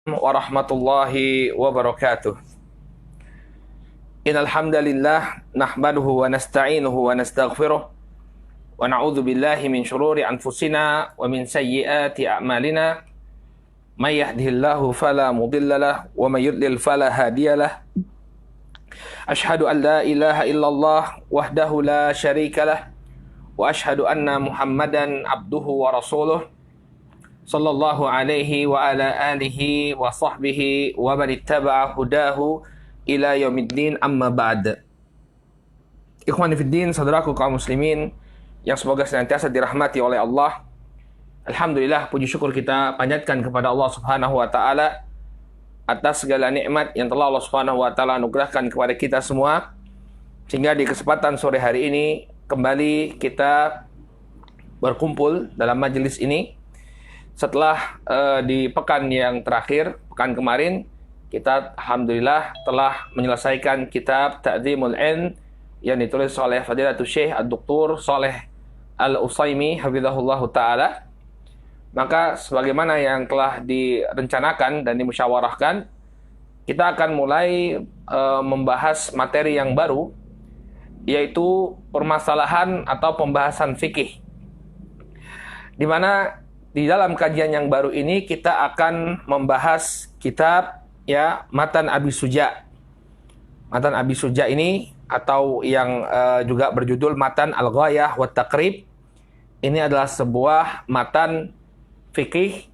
Warahmatullahi wabarakatuh. Innal hamdalillah nahmaduhu wa nasta'inuhu wa nastaghfiruh wa na'udzu billahi min shururi anfusina wa min sayyiati a'malina. May yahdihillahu fala mudilla lahu wa may yudlil fala hadiyalah. Ashhadu an la ilaha illallah wahdahu la syarika lah wa ashhadu anna Muhammadan abduhu wa rasuluh sallallahu alaihi wa ala alihi wa sahbihi wa man ittaba'a hudahu ila yaumiddin, amma ba'd. Ikhwani fiddin, saudaraku kaum muslimin yang semoga senantiasa dirahmati oleh Allah. Alhamdulillah, puji syukur kita panjatkan kepada Allah Subhanahu wa taala atas segala nikmat yang telah Allah Subhanahu wa taala anugerahkan kepada kita semua, sehingga di kesempatan sore hari ini kembali kita berkumpul dalam majelis ini. Setelah di pekan yang terakhir, pekan kemarin, kita alhamdulillah telah menyelesaikan kitab Ta'dzimul Ilm yang ditulis oleh Fadilatul Syekh Ad-Doktor Shaleh Al-Utsaimin hafizahullahu taala. Maka sebagaimana yang telah direncanakan dan dimusyawarahkan, kita akan mulai membahas materi yang baru, yaitu permasalahan atau pembahasan fikih, di mana di dalam kajian yang baru ini kita akan membahas kitab Matan Abi Suja. Matan Abi Suja ini, atau yang juga berjudul Matan Al-Ghayah wa Taqrib, ini adalah sebuah matan fikih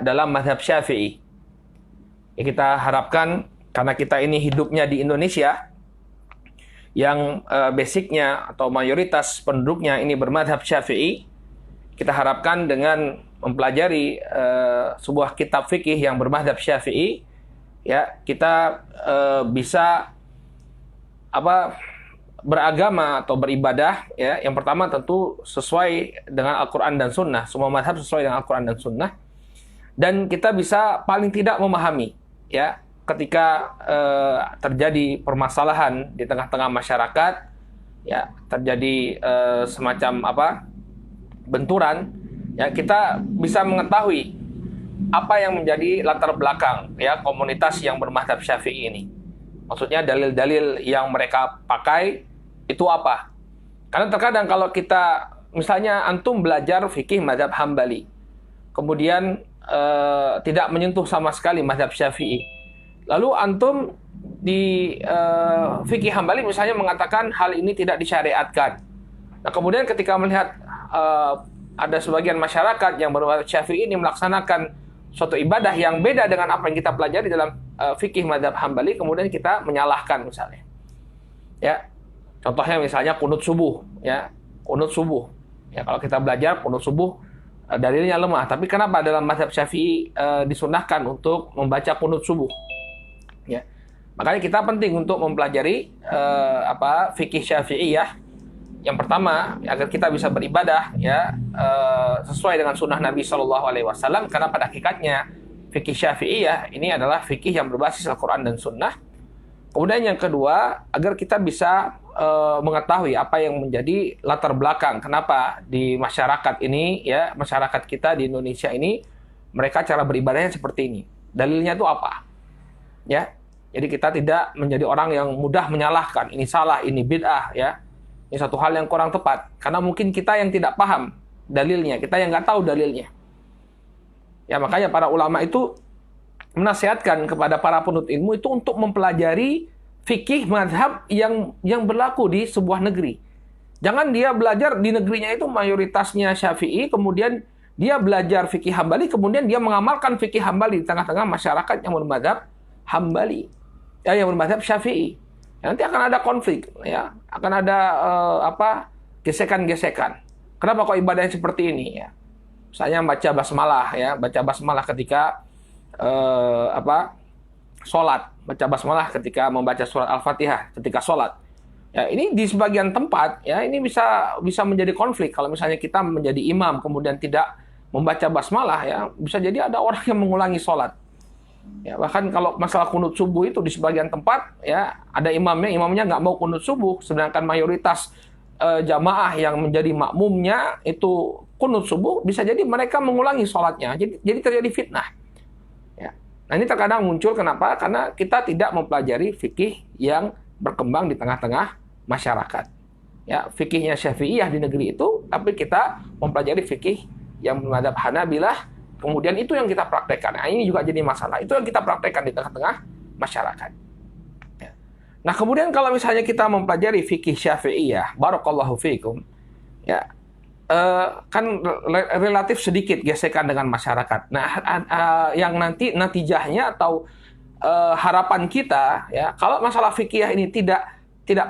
dalam mazhab Syafi'i. Kita harapkan, karena kita ini hidupnya di Indonesia yang basicnya atau mayoritas penduduknya ini bermadhab Syafi'i, kita harapkan dengan mempelajari sebuah kitab fikih yang bermadzhab Syafi'i, kita bisa beragama atau beribadah, yang pertama tentu sesuai dengan Al-Quran dan Sunnah, semua mazhab sesuai dengan Al-Quran dan Sunnah, dan kita bisa paling tidak memahami ketika terjadi permasalahan di tengah-tengah masyarakat, terjadi semacam benturan, kita bisa mengetahui apa yang menjadi latar belakang komunitas yang bermadzhab Syafi'i ini. Maksudnya dalil-dalil yang mereka pakai itu apa? Karena terkadang kalau kita, misalnya antum belajar fikih mazhab Hambali, kemudian tidak menyentuh sama sekali mazhab Syafi'i, lalu antum di fikih Hambali misalnya mengatakan hal ini tidak disyariatkan. Nah, kemudian ketika melihat ada sebagian masyarakat yang bermadzhab Syafi'i ini melaksanakan suatu ibadah yang beda dengan apa yang kita pelajari dalam fikih mazhab Hambali, kemudian kita menyalahkan misalnya. Contohnya misalnya kunut subuh, kunut subuh. Kalau kita belajar kunut subuh dalilnya lemah, tapi kenapa dalam mazhab Syafi'i disunahkan untuk membaca kunut subuh? Makanya kita penting untuk mempelajari fikih Syafi'iyah. Yang pertama, agar kita bisa beribadah sesuai dengan sunnah Nabi SAW, karena pada hakikatnya fikih Syafi'iyah ini adalah fikih yang berbasis Al-Quran dan Sunnah. Kemudian yang kedua, agar kita bisa mengetahui apa yang menjadi latar belakang kenapa di masyarakat ini, masyarakat kita di Indonesia ini, mereka cara beribadahnya seperti ini. Dalilnya itu apa? Jadi kita tidak menjadi orang yang mudah menyalahkan, ini salah, ini bid'ah, ini satu hal yang kurang tepat, karena mungkin kita yang tidak paham dalilnya, kita yang nggak tahu dalilnya. Makanya para ulama itu menasihatkan kepada para penuntut ilmu itu untuk mempelajari fikih mazhab yang berlaku di sebuah negeri. Jangan dia belajar di negerinya itu mayoritasnya Syafi'i, kemudian dia belajar fikih Hambali, kemudian dia mengamalkan fikih Hambali di tengah-tengah masyarakat yang bermadzhab Hambali, yang bermadzhab Syafi'i. Nanti akan ada konflik, akan ada gesekan-gesekan. Kenapa kok ibadahnya seperti ini? Misalnya baca basmalah, ketika sholat, baca basmalah ketika membaca surat Al-Fatihah ketika sholat. Ini di sebagian tempat, ini bisa menjadi konflik. Kalau misalnya kita menjadi imam kemudian tidak membaca basmalah, bisa jadi ada orang yang mengulangi sholat. Bahkan kalau masalah kunut subuh itu di sebagian tempat ada imamnya nggak mau kunut subuh, sedangkan mayoritas jamaah yang menjadi makmumnya itu kunut subuh, bisa jadi mereka mengulangi sholatnya, jadi terjadi fitnah. Nah, ini terkadang muncul kenapa? Karena kita tidak mempelajari fikih yang berkembang di tengah-tengah masyarakat. Ya, fikihnya Syafi'iyah di negeri itu, tapi kita mempelajari fikih yang bermadzhab Hanabilah, kemudian itu yang kita praktekkan. Nah, ini juga jadi masalah. Itu yang kita praktekkan di tengah-tengah masyarakat. Ya. Nah, kemudian kalau misalnya kita mempelajari fikih Syafi'iyah, barakallahu fiikum, ya, kan relatif sedikit gesekan dengan masyarakat. Nah, yang nanti natijahnya atau harapan kita, ya, kalau masalah fikih ini tidak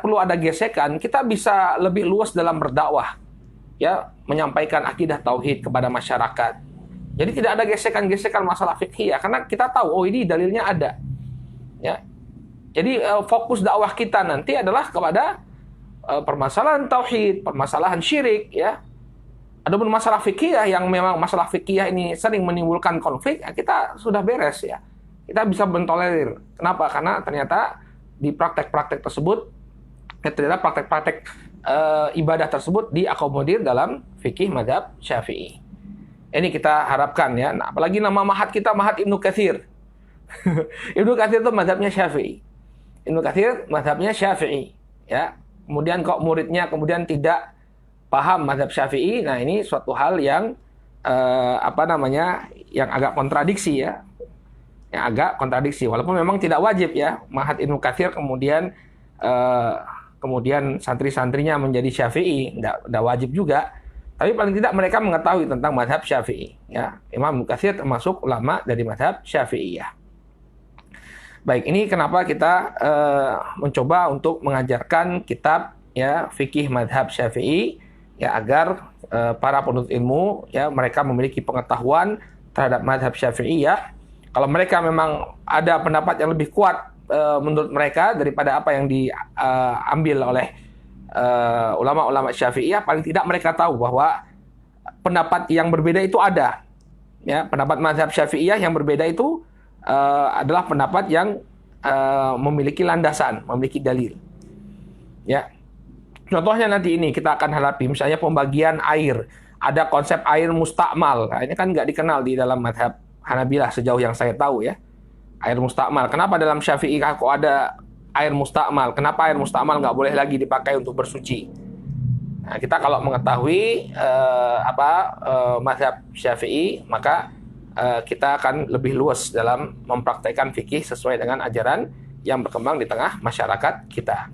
perlu ada gesekan, kita bisa lebih luas dalam berdakwah, ya, menyampaikan akidah tauhid kepada masyarakat. Jadi tidak ada gesekan-gesekan masalah fikih, ya, karena kita tahu, oh ini dalilnya ada, ya. Jadi fokus dakwah kita nanti adalah kepada permasalahan tauhid, permasalahan syirik, ya. Adapun masalah fikih yang memang masalah fikih ini sering menimbulkan konflik, ya, kita sudah beres, ya. Kita bisa mentolerir. Kenapa? Karena ternyata di praktek-praktek tersebut, ternyata praktek-praktek ibadah tersebut diakomodir dalam fikih mazhab Syafi'i. Ini kita harapkan, ya. Nah, apalagi nama mahat kita Mahat Ibnu Katsir. Ibnu Katsir itu mazhabnya Syafi'i. Ibnu Katsir mazhabnya Syafi'i, ya. Kemudian kok muridnya kemudian tidak paham mazhab Syafi'i, nah ini suatu hal yang yang agak kontradiksi, ya. Yang agak kontradiksi, walaupun memang tidak wajib, ya, Mahat Ibnu Katsir kemudian santri-santrinya menjadi Syafi'i, tidak wajib juga. Tapi paling tidak mereka mengetahui tentang mazhab Syafi'i, ya. Imam Ibnu Katsir termasuk ulama dari mazhab Syafi'i, ya. Baik, ini kenapa kita mencoba untuk mengajarkan kitab, ya, fikih mazhab Syafi'i, ya, agar para penuntut ilmu, ya, mereka memiliki pengetahuan terhadap mazhab Syafi'i, ya. Kalau mereka memang ada pendapat yang lebih kuat menurut mereka daripada apa yang diambil oleh ulama-ulama Syafi'iyah, paling tidak mereka tahu bahwa pendapat yang berbeda itu ada, ya. Pendapat mazhab Syafi'iyah yang berbeda itu adalah pendapat yang memiliki landasan, memiliki dalil, ya. Contohnya nanti ini kita akan hadapi misalnya pembagian air. Ada konsep air mustakmal. Nah, ini kan nggak dikenal di dalam mazhab Hanabilah sejauh yang saya tahu, ya. Air mustakmal. Kenapa dalam Syafi'i kok ada air mustakmal? Kenapa air mustakmal nggak boleh lagi dipakai untuk bersuci? Nah, kita kalau mengetahui mazhab Syafi'i, maka kita akan lebih luas dalam mempraktekkan fikih sesuai dengan ajaran yang berkembang di tengah masyarakat kita.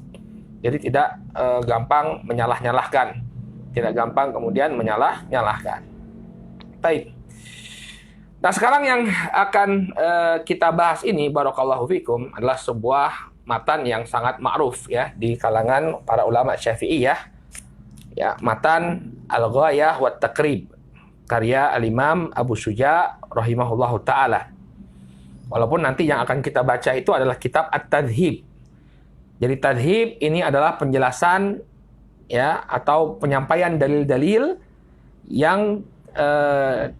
Jadi tidak gampang menyalah-nyalahkan, tidak gampang kemudian menyalah-nyalahkan. Baik. Nah, sekarang yang akan kita bahas ini, barakallahu fikum, adalah sebuah matan yang sangat ma'ruf, ya, di kalangan para ulama Syafi'iyah, ya, matan Al-Ghayah wa Taqrib, karya Al-Imam Abu Syuja rahimahullahu taala. Walaupun nanti yang akan kita baca itu adalah kitab At-Tadhib. Jadi tadhib ini adalah penjelasan, ya, atau penyampaian dalil-dalil yang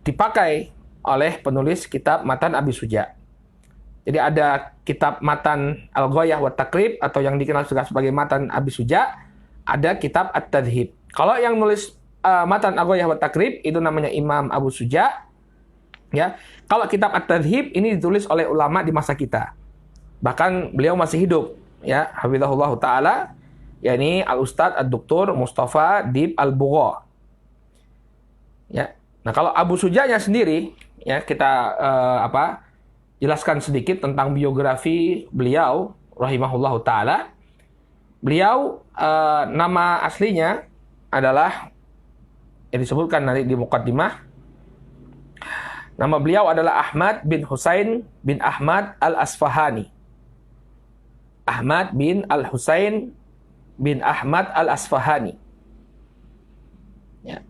dipakai oleh penulis kitab Matan Abi Suja. Jadi ada kitab Matan Al-Ghayah wa Taqrib atau yang dikenal juga sebagai Matan Abi Suja, ada kitab At-Tadhib. Kalau yang nulis Matan Al-Ghayah wa Taqrib itu namanya Imam Abu Suja, ya. Kalau kitab At-Tadhib ini ditulis oleh ulama di masa kita. Bahkan beliau masih hidup, ya, hafizahullah taala, yakni Al-Ustadz Ad-Doktor Mustafa Dib Al-Bugha. Ya. Nah, kalau Abu Sujanya sendiri, ya, kita jelaskan sedikit tentang biografi beliau rahimahullah taala. Beliau nama aslinya adalah yang disebutkan nanti di muqaddimah. Nama beliau adalah Ahmad bin Husain bin Ahmad Al-Asfahani. Ahmad bin Al-Husain bin Ahmad Al-Asfahani, ya,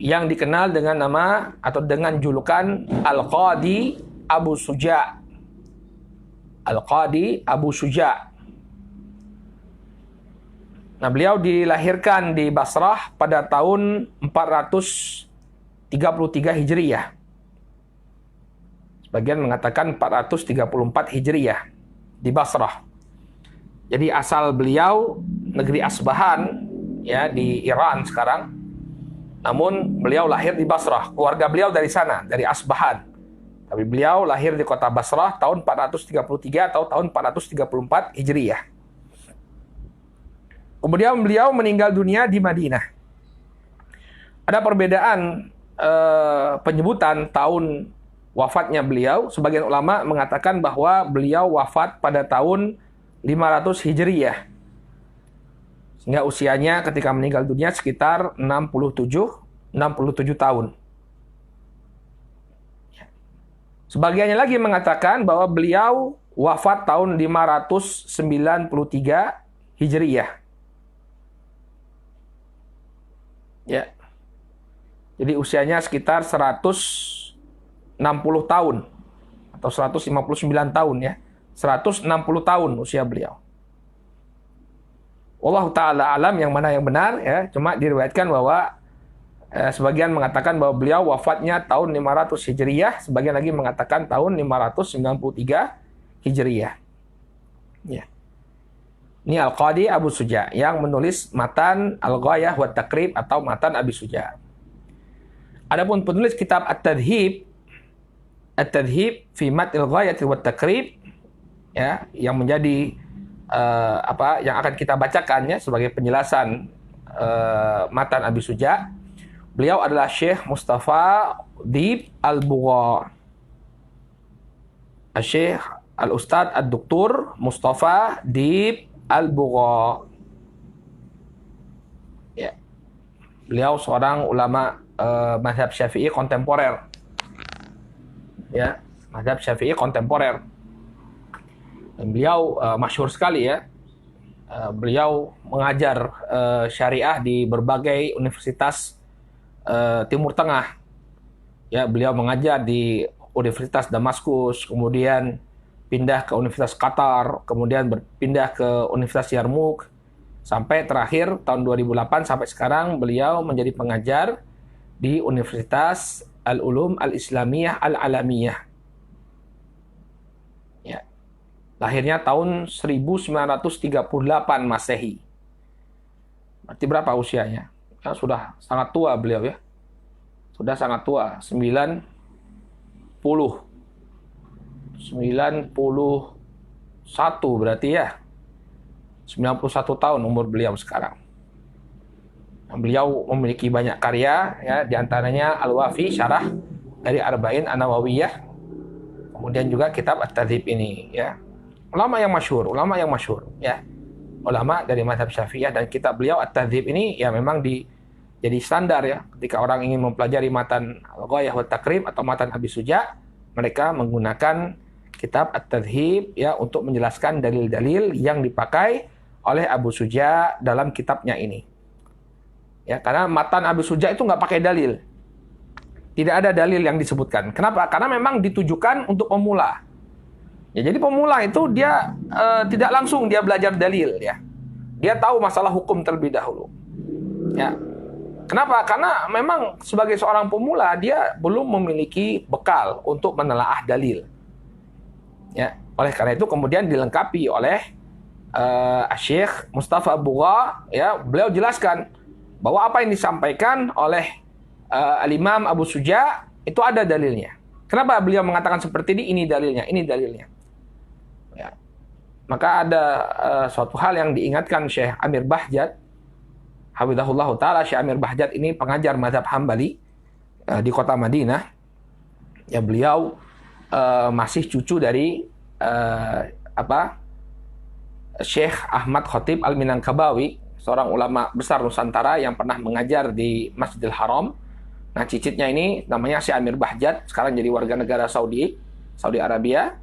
yang dikenal dengan nama atau dengan julukan Al-Qadi Abu Suja. Al-Qadi Abu Suja. Nah, beliau dilahirkan di Basrah pada tahun 433 Hijriyah. Sebagian mengatakan 434 Hijriyah di Basrah. Jadi asal beliau negeri Asbahan, ya, di Iran sekarang. Namun beliau lahir di Basrah. Keluarga beliau dari sana, dari Asbahan. Tapi beliau lahir di kota Basrah tahun 433 atau tahun 434 Hijriyah. Kemudian beliau meninggal dunia di Madinah. Ada perbedaan penyebutan tahun wafatnya beliau. Sebagian ulama mengatakan bahwa beliau wafat pada tahun 500 Hijriyah. Sehingga usianya ketika meninggal dunia sekitar 67 tahun. Sebagiannya lagi mengatakan bahwa beliau wafat tahun 593 Hijriyah. Ya. Jadi usianya sekitar 160 tahun atau 159 tahun ya. 160 tahun usia beliau. Allah Ta'ala alam yang mana yang benar ya. Cuma diriwayatkan bahwa sebagian mengatakan bahwa beliau wafatnya tahun 500 Hijriyah, sebagian lagi mengatakan tahun 593 Hijriyah. Ya. Ini Al-Qadi Abu Suja yang menulis Matan Al-Ghayah wa Taqrib atau Matan Abi Suja. Adapun penulis kitab At-Tadhib fi Matil Ghayah wa Taqrib ya, yang menjadi yang akan kita bacakan ya sebagai penjelasan Matan Abi Suja. Beliau adalah Syekh Mustafa Dib Al-Bugha. Syekh Al-Ustadz Ad-Doktor Mustafa Dib Al-Bugha. Ya. Beliau seorang ulama mazhab Syafi'i kontemporer. Ya, mazhab Syafi'i kontemporer. Dan beliau masyhur sekali ya. Beliau mengajar syariah di berbagai universitas Timur Tengah. Ya, beliau mengajar di Universitas Damaskus, kemudian pindah ke Universitas Qatar, kemudian berpindah ke Universitas Yarmouk, sampai terakhir tahun 2008 sampai sekarang beliau menjadi pengajar di Universitas Al-Ulum Al-Islamiyah Al-Alamiyah. Ya. Lahirnya tahun 1938 Masehi. Berarti berapa usianya? Ya, sudah sangat tua beliau ya. Sudah sangat tua, 91 berarti ya. 91 tahun umur beliau sekarang. Beliau memiliki banyak karya ya, di antaranya Al-Wafi syarah dari Arba'in An-Nawawiyah. Kemudian juga kitab At-Tadhib ini ya. Ulama yang masyhur ya. Ulama dari mazhab Syafi'iyah, dan kitab beliau At-Tadhib ini ya memang jadi standar ya. Ketika orang ingin mempelajari Matan Al-Ghayah wa Taqrib atau Matan Abi Suja, mereka menggunakan kitab At-Tadhib ya untuk menjelaskan dalil-dalil yang dipakai oleh Abu Suja dalam kitabnya ini. Ya, karena Matan Abi Suja itu nggak pakai dalil. Tidak ada dalil yang disebutkan. Kenapa? Karena memang ditujukan untuk pemula. Ya, jadi pemula itu dia tidak langsung dia belajar dalil ya. Dia tahu masalah hukum terlebih dahulu. Ya. Kenapa? Karena memang sebagai seorang pemula dia belum memiliki bekal untuk menelaah dalil. Ya, oleh karena itu kemudian dilengkapi oleh Syekh Mustafa Bugha ya, beliau jelaskan bahwa apa yang disampaikan oleh Al-Imam Abu Suja itu ada dalilnya. Kenapa beliau mengatakan seperti ini dalilnya, ini dalilnya. Ya. Maka ada suatu hal yang diingatkan Syekh Amir Bahjat, hafizahullah taala. Syekh Amir Bahjat ini pengajar mazhab Hambali di kota Madinah. Ya, beliau masih cucu dari Syekh Ahmad Khatib Al-Minangkabawi, seorang ulama besar Nusantara yang pernah mengajar di Masjidil Haram. Nah, cicitnya ini namanya Syekh Amir Bahjat, sekarang jadi warga negara Saudi Arabia.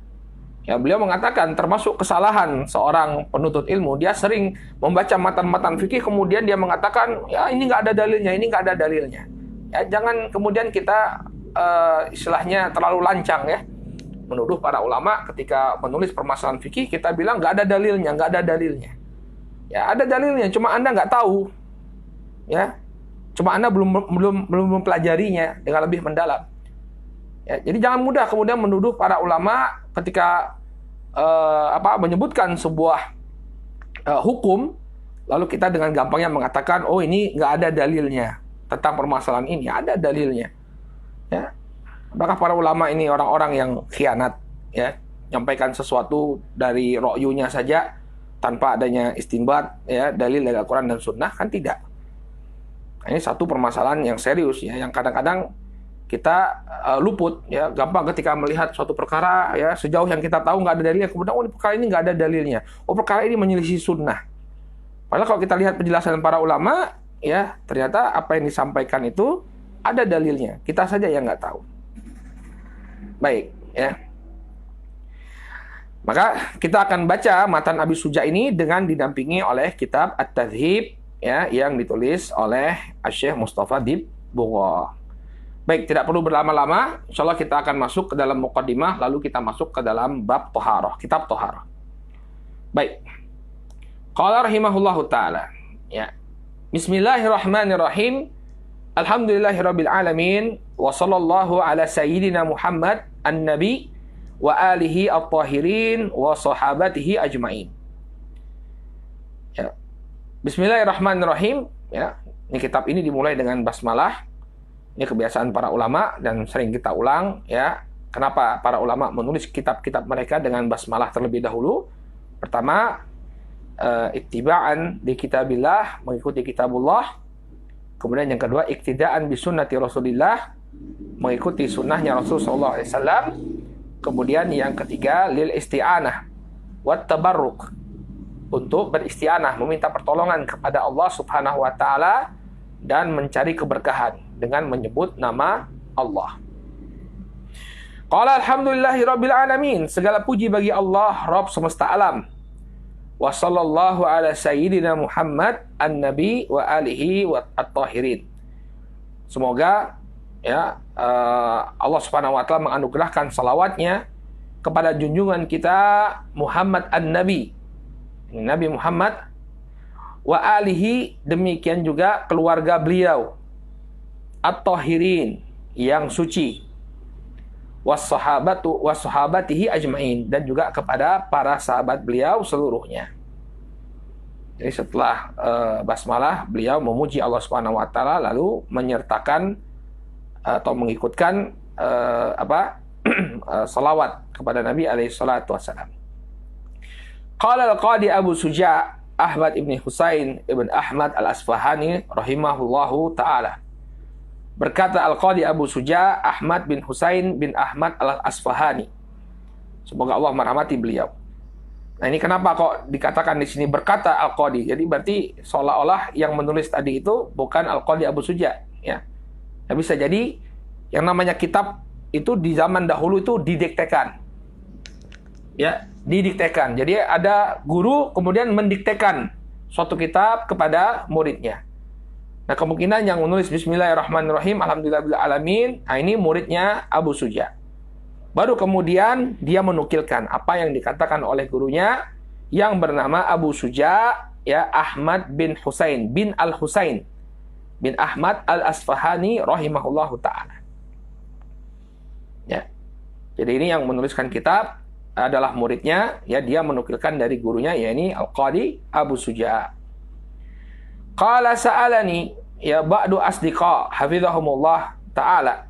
Ya, beliau mengatakan termasuk kesalahan seorang penuntut ilmu, dia sering membaca matan-matan fikih kemudian dia mengatakan, ya ini nggak ada dalilnya, ini nggak ada dalilnya. Ya, jangan kemudian kita istilahnya terlalu lancang ya, menuduh para ulama ketika menulis permasalahan fikih kita bilang nggak ada dalilnya, nggak ada dalilnya. Ya, ada dalilnya, cuma Anda nggak tahu. Ya, cuma Anda belum mempelajarinya dengan lebih mendalam. Ya, jadi jangan mudah kemudian menuduh para ulama ketika menyebutkan sebuah hukum, lalu kita dengan gampangnya mengatakan, oh ini nggak ada dalilnya tentang permasalahan ini. Ada dalilnya. Ya, Apakah para ulama ini orang-orang yang khianat, ya, nyampaikan sesuatu dari ro'yunya saja tanpa adanya istinbat, ya, dalil dari Al-Quran dan Sunnah? Kan tidak. Nah, ini satu permasalahan yang serius, ya, yang kadang-kadang kita luput, ya, gampang ketika melihat suatu perkara, ya, sejauh yang kita tahu nggak ada dalilnya, kemudian perkara ini nggak ada dalilnya, perkara ini menyelisih sunnah. Padahal kalau kita lihat penjelasan para ulama, ya, ternyata apa yang disampaikan itu ada dalilnya, kita saja yang nggak tahu. Baik, ya. Maka kita akan baca matan Abi Suja ini dengan didampingi oleh kitab At-Tadhib, ya, yang ditulis oleh Syekh Mustafa Bib Bugha. Baik, tidak perlu berlama-lama. Insyaallah kita akan masuk ke dalam muqaddimah, lalu kita masuk ke dalam bab Thaharah, kitab Thaharah. Baik. Qala rahimahullahu taala, ya. Bismillahirrahmanirrahim. Alhamdulillahirabbil alamin wa sallallahu ala sayyidina Muhammad an-nabi wa alihi at-tahirin wa sahabatihi ajmain. Ya. Bismillahirrahmanirrahim, ya. Ini kitab ini dimulai dengan basmalah. Ini kebiasaan para ulama dan sering kita ulang, ya. Kenapa para ulama menulis kitab-kitab mereka dengan basmalah terlebih dahulu? Pertama, ittiba'an di kitabillah, mengikuti kitabullah. Kemudian yang kedua, iktidaan bi sunnati Rasulillah, mengikuti sunnahnya Rasul sallallahu alaihi wasallam. Kemudian yang ketiga, lil isti'anah wat tabarruk, untuk beristi'anah, meminta pertolongan kepada Allah Subhanahu wa taala dan mencari keberkahan dengan menyebut nama Allah. Qala alhamdulillahirabbil alamin, segala puji bagi Allah Rabb semesta alam. Wa sallallahu ala sayyidina Muhammad an-nabi wa alihi wa at-tahirin. Semoga, ya, Allah Subhanahu wa taala menganugerahkan salawatnya kepada junjungan kita Muhammad an-nabi, Nabi Muhammad, wa alihi, demikian juga keluarga beliau, at-tahirin, yang suci, was-sahabatu was-sahabatihi ajmain, dan juga kepada para sahabat beliau seluruhnya. Jadi setelah basmalah, beliau memuji Allah Subhanahu wa taala, lalu menyertakan atau mengikutkan salawat kepada Nabi alaihi salatu wasallam. Qala al-Qadi Abu Suja Ahmad ibn Husain ibn Ahmad al-Asfahani rahimahullahu ta'ala. Berkata Al-Qadi Abu Suja Ahmad bin Husain bin Ahmad al-Asfahani, semoga Allah merahmati beliau. Nah, ini kenapa kok dikatakan di sini berkata Al-Qadi? Jadi berarti seolah-olah yang menulis tadi itu bukan Al-Qadi Abu Suja, ya. Nah, bisa jadi yang namanya kitab itu di zaman dahulu itu didiktekan. Ya, didiktekan. Jadi ada guru kemudian mendiktekan suatu kitab kepada muridnya. Nah, kemungkinan yang menulis Bismillahirrahmanirrahim, Alhamdulillahirabbil alamin, nah ini muridnya Abu Suja. Baru kemudian dia menukilkan apa yang dikatakan oleh gurunya yang bernama Abu Suja, ya, Ahmad bin Husain bin Al-Husain bin Ahmad Al-Asfahani rahimahullahu ta'ala. Ya. Jadi ini yang menuliskan kitab adalah muridnya, ya, dia menukilkan dari gurunya, yakni Al-Qadi Abu Suja. Qala sa'alani, ya, ba'du asdiqa hafizahumullah ta'ala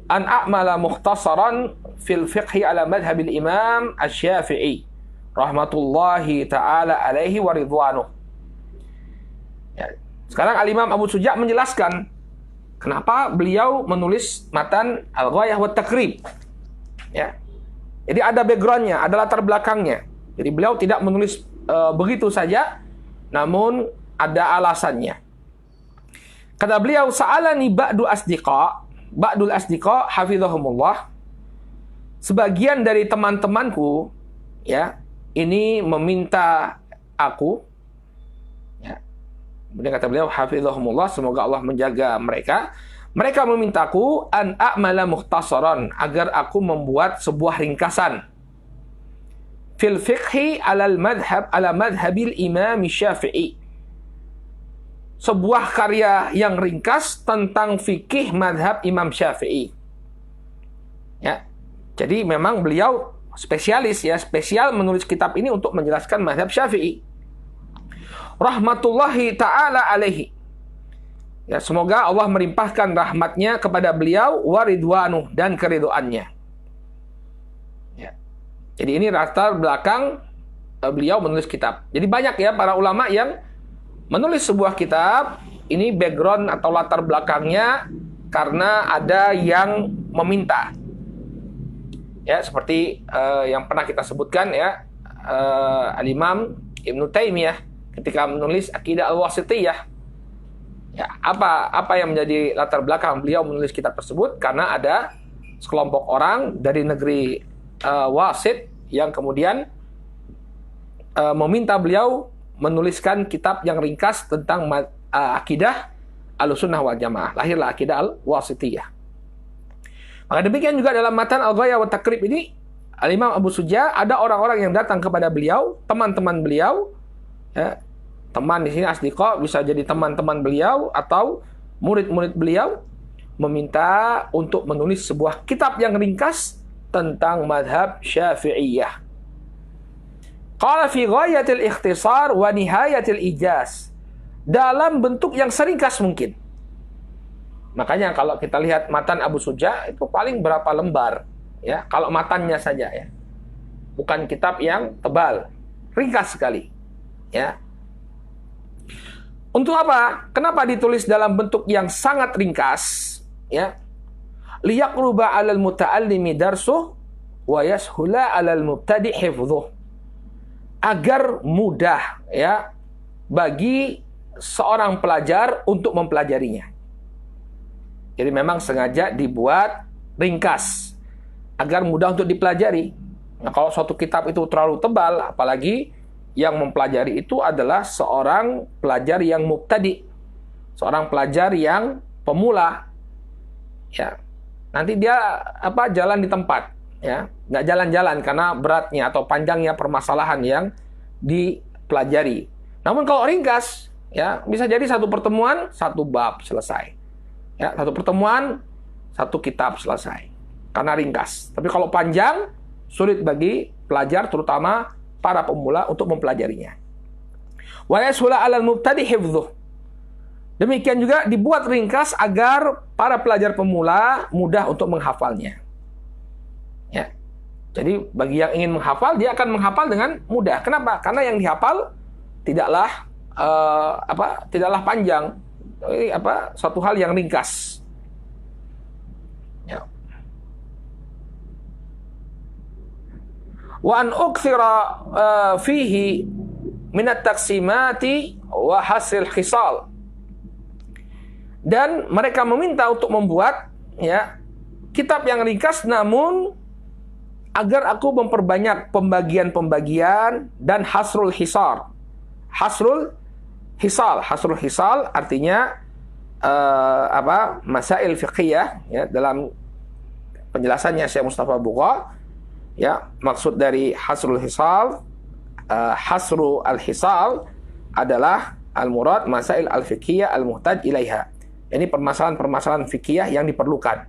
an a'mala mukhtasaran fil fiqhi ala madhabil imam asy-Syafi'i rahmatullahi ta'ala alaihi wa ridwanuh. Ya, sekarang Al-Imam Abu Suja menjelaskan kenapa beliau menulis matan Al-Ghayah wa Taqrib. Ya. Jadi ada backgroundnya, ada latar belakangnya. Jadi beliau tidak menulis begitu saja, namun ada alasannya. Kata beliau, sa'alani ba'dul asdiqa hafizahumullah, sebagian dari teman-temanku, ya, ini meminta aku, ya. Kemudian kata beliau, hafizahumullah, semoga Allah menjaga mereka. Mereka memintaku an a'mala mukhtasaran, agar aku membuat sebuah ringkasan fil fiqhi ala madhabil imam Syafi'i, sebuah karya yang ringkas tentang fikih madhab Imam Syafi'i. Ya, jadi memang beliau spesialis, ya, spesial menulis kitab ini untuk menjelaskan madhab Syafi'i. Rahmatullahi ta'ala alaihi. Ya, semoga Allah melimpahkan rahmatnya kepada beliau, waridwanuh, dan keridhoannya. Ya. Jadi ini latar belakang beliau menulis kitab. Jadi banyak ya para ulama yang menulis sebuah kitab, ini background atau latar belakangnya karena ada yang meminta. Ya, seperti yang pernah kita sebutkan ya, Al-Imam Ibnu Taimiyah ketika menulis Aqidah Al-Wasithiyah. Ya, apa yang menjadi latar belakang beliau menulis kitab tersebut? Karena ada sekelompok orang dari negeri Wasit yang kemudian meminta beliau menuliskan kitab yang ringkas tentang akidah Ahlussunnah wal Jamaah. Lahirlah Aqidah Al-Wasithiyah. Maka demikian juga dalam matan Al-Ghayah wa Taqrib ini, Al-Imam Abu Suja, ada orang-orang yang datang kepada beliau, teman-teman beliau, ya, teman di sini asdiqa bisa jadi teman-teman beliau atau murid-murid beliau, meminta untuk menulis sebuah kitab yang ringkas tentang madhab Syafi'iyah. Qala fi ghayatil ikhtisar wa nihayatil ijaz, dalam bentuk yang seringkas mungkin. Makanya kalau kita lihat matan Abu Suja itu paling berapa lembar, ya, kalau matannya saja ya. Bukan kitab yang tebal, ringkas sekali, ya. Untuk apa? Kenapa ditulis dalam bentuk yang sangat ringkas? Ya, liyaqruba 'alal muta'allimi darsuh wa yashula 'alal mubtadi' hifdhuh. Agar mudah ya bagi seorang pelajar untuk mempelajarinya. Jadi memang sengaja dibuat ringkas agar mudah untuk dipelajari. Nah, kalau suatu kitab itu terlalu tebal, apalagi yang mempelajari itu adalah seorang pelajar yang mubtadi, seorang pelajar yang pemula, ya, nanti dia jalan di tempat, ya, nggak jalan-jalan karena beratnya atau panjangnya permasalahan yang dipelajari. Namun kalau ringkas, ya, bisa jadi satu pertemuan satu bab selesai, ya, satu pertemuan satu kitab selesai karena ringkas. Tapi kalau panjang, sulit bagi pelajar terutama para pemula untuk mempelajarinya. Wa yashula 'alal mubtadi' hifdhuh. Demikian juga dibuat ringkas agar para pelajar pemula mudah untuk menghafalnya. Ya. Jadi bagi yang ingin menghafal, dia akan menghafal dengan mudah. Kenapa? Karena yang dihafal tidaklah panjang. Ini suatu hal yang ringkas. Ya. Wa an ukthira fihi minat taqsimati wa hasil khisal. Dan mereka meminta untuk membuat ya kitab yang ringkas, namun agar aku memperbanyak pembagian-pembagian dan hasrul hisar. Hasrul hisal artinya masail fiqhiyah ya, dalam penjelasannya Syekh Mustafa Bugha. Ya, maksud dari hasrul hisal, hasru al-hisal adalah al-murad masail al-fiqhiyah al-muhtaj ilaiha. Ini permasalahan-permasalahan fikih yang diperlukan.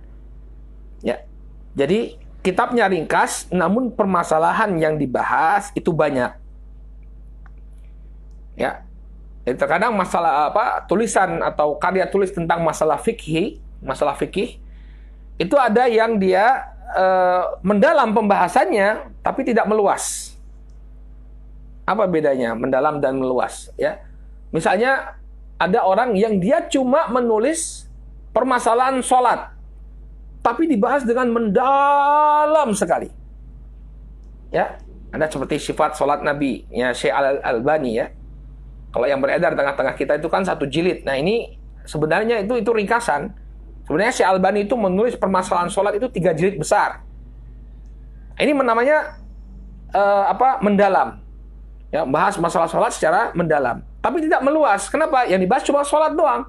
Ya. Jadi kitabnya ringkas, namun permasalahan yang dibahas itu banyak. Ya. Jadi terkadang masalah tulisan atau karya tulis tentang masalah fikih itu ada yang dia mendalam pembahasannya tapi tidak meluas. Apa bedanya mendalam dan meluas? Ya, misalnya ada orang yang dia cuma menulis permasalahan sholat, tapi dibahas dengan mendalam sekali. Ya, ada seperti sifat sholat Nabi, ya Syekh Al-Albani ya. Kalau yang beredar tengah-tengah kita itu kan 1 jilid. Nah ini sebenarnya itu ringkasan. Sebenarnya Syekh Albani itu menulis permasalahan sholat itu 3 jilid besar. Ini namanya mendalam. Ya, bahas masalah sholat secara mendalam. Tapi tidak meluas. Kenapa? Yang dibahas cuma sholat doang.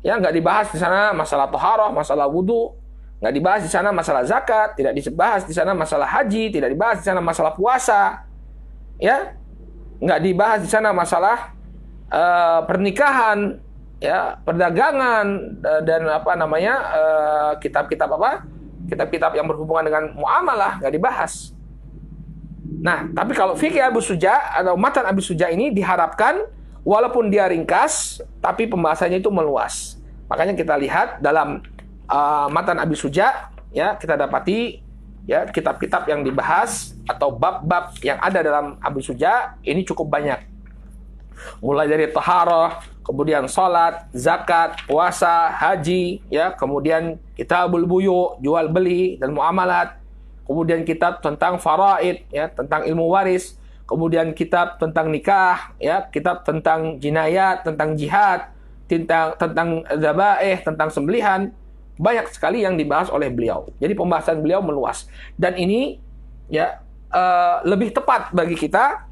Ya, nggak dibahas di sana masalah toharoh, masalah wudhu. Nggak dibahas di sana masalah zakat. Tidak dibahas di sana masalah haji. Tidak dibahas di sana masalah puasa. Ya, nggak dibahas di sana masalah pernikahan. Ya, perdagangan dan kitab-kitab yang berhubungan dengan muamalah nggak dibahas. Nah, tapi kalau fikih Abu Suja atau matan Abu Suja ini diharapkan walaupun dia ringkas, tapi pembahasannya itu meluas. Makanya kita lihat dalam Matan Abi Suja, ya, kita dapati ya kitab-kitab yang dibahas atau bab-bab yang ada dalam Abi Suja ini cukup banyak. Mulai dari taharah, kemudian salat, zakat, puasa, haji, ya, kemudian kitabul buyu, jual beli dan muamalat. Kemudian kitab tentang faraid, ya, tentang ilmu waris. Kemudian kitab tentang nikah, ya, kitab tentang jinayat, tentang jihad, tentang dzabaih, tentang sembelihan. Banyak sekali yang dibahas oleh beliau. Jadi pembahasan beliau meluas. Dan ini ya lebih tepat bagi kita,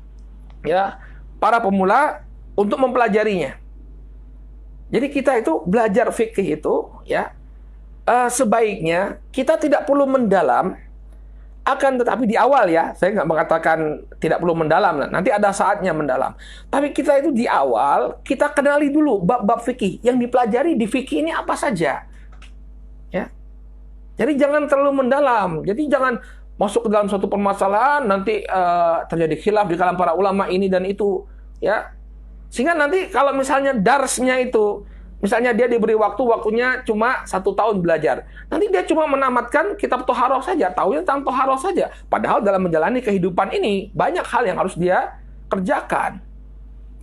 ya, para pemula untuk mempelajarinya. Jadi kita itu belajar fikih itu, ya, sebaiknya kita tidak perlu mendalam. Akan tetapi di awal, ya, saya nggak mengatakan tidak perlu mendalam, nanti ada saatnya mendalam. Tapi kita itu di awal, kita kenali dulu bab-bab fikih. Yang dipelajari di fikih ini apa saja. Ya. Jadi jangan terlalu mendalam. Jadi jangan masuk ke dalam suatu permasalahan, nanti terjadi khilaf di kalangan para ulama ini dan itu. Ya. Sehingga nanti kalau misalnya darsnya itu, misalnya dia diberi waktunya cuma 1 tahun belajar. Nanti dia cuma menamatkan kitab Toharoh saja, tahunya tentang Toharoh saja. Padahal dalam menjalani kehidupan ini, banyak hal yang harus dia kerjakan.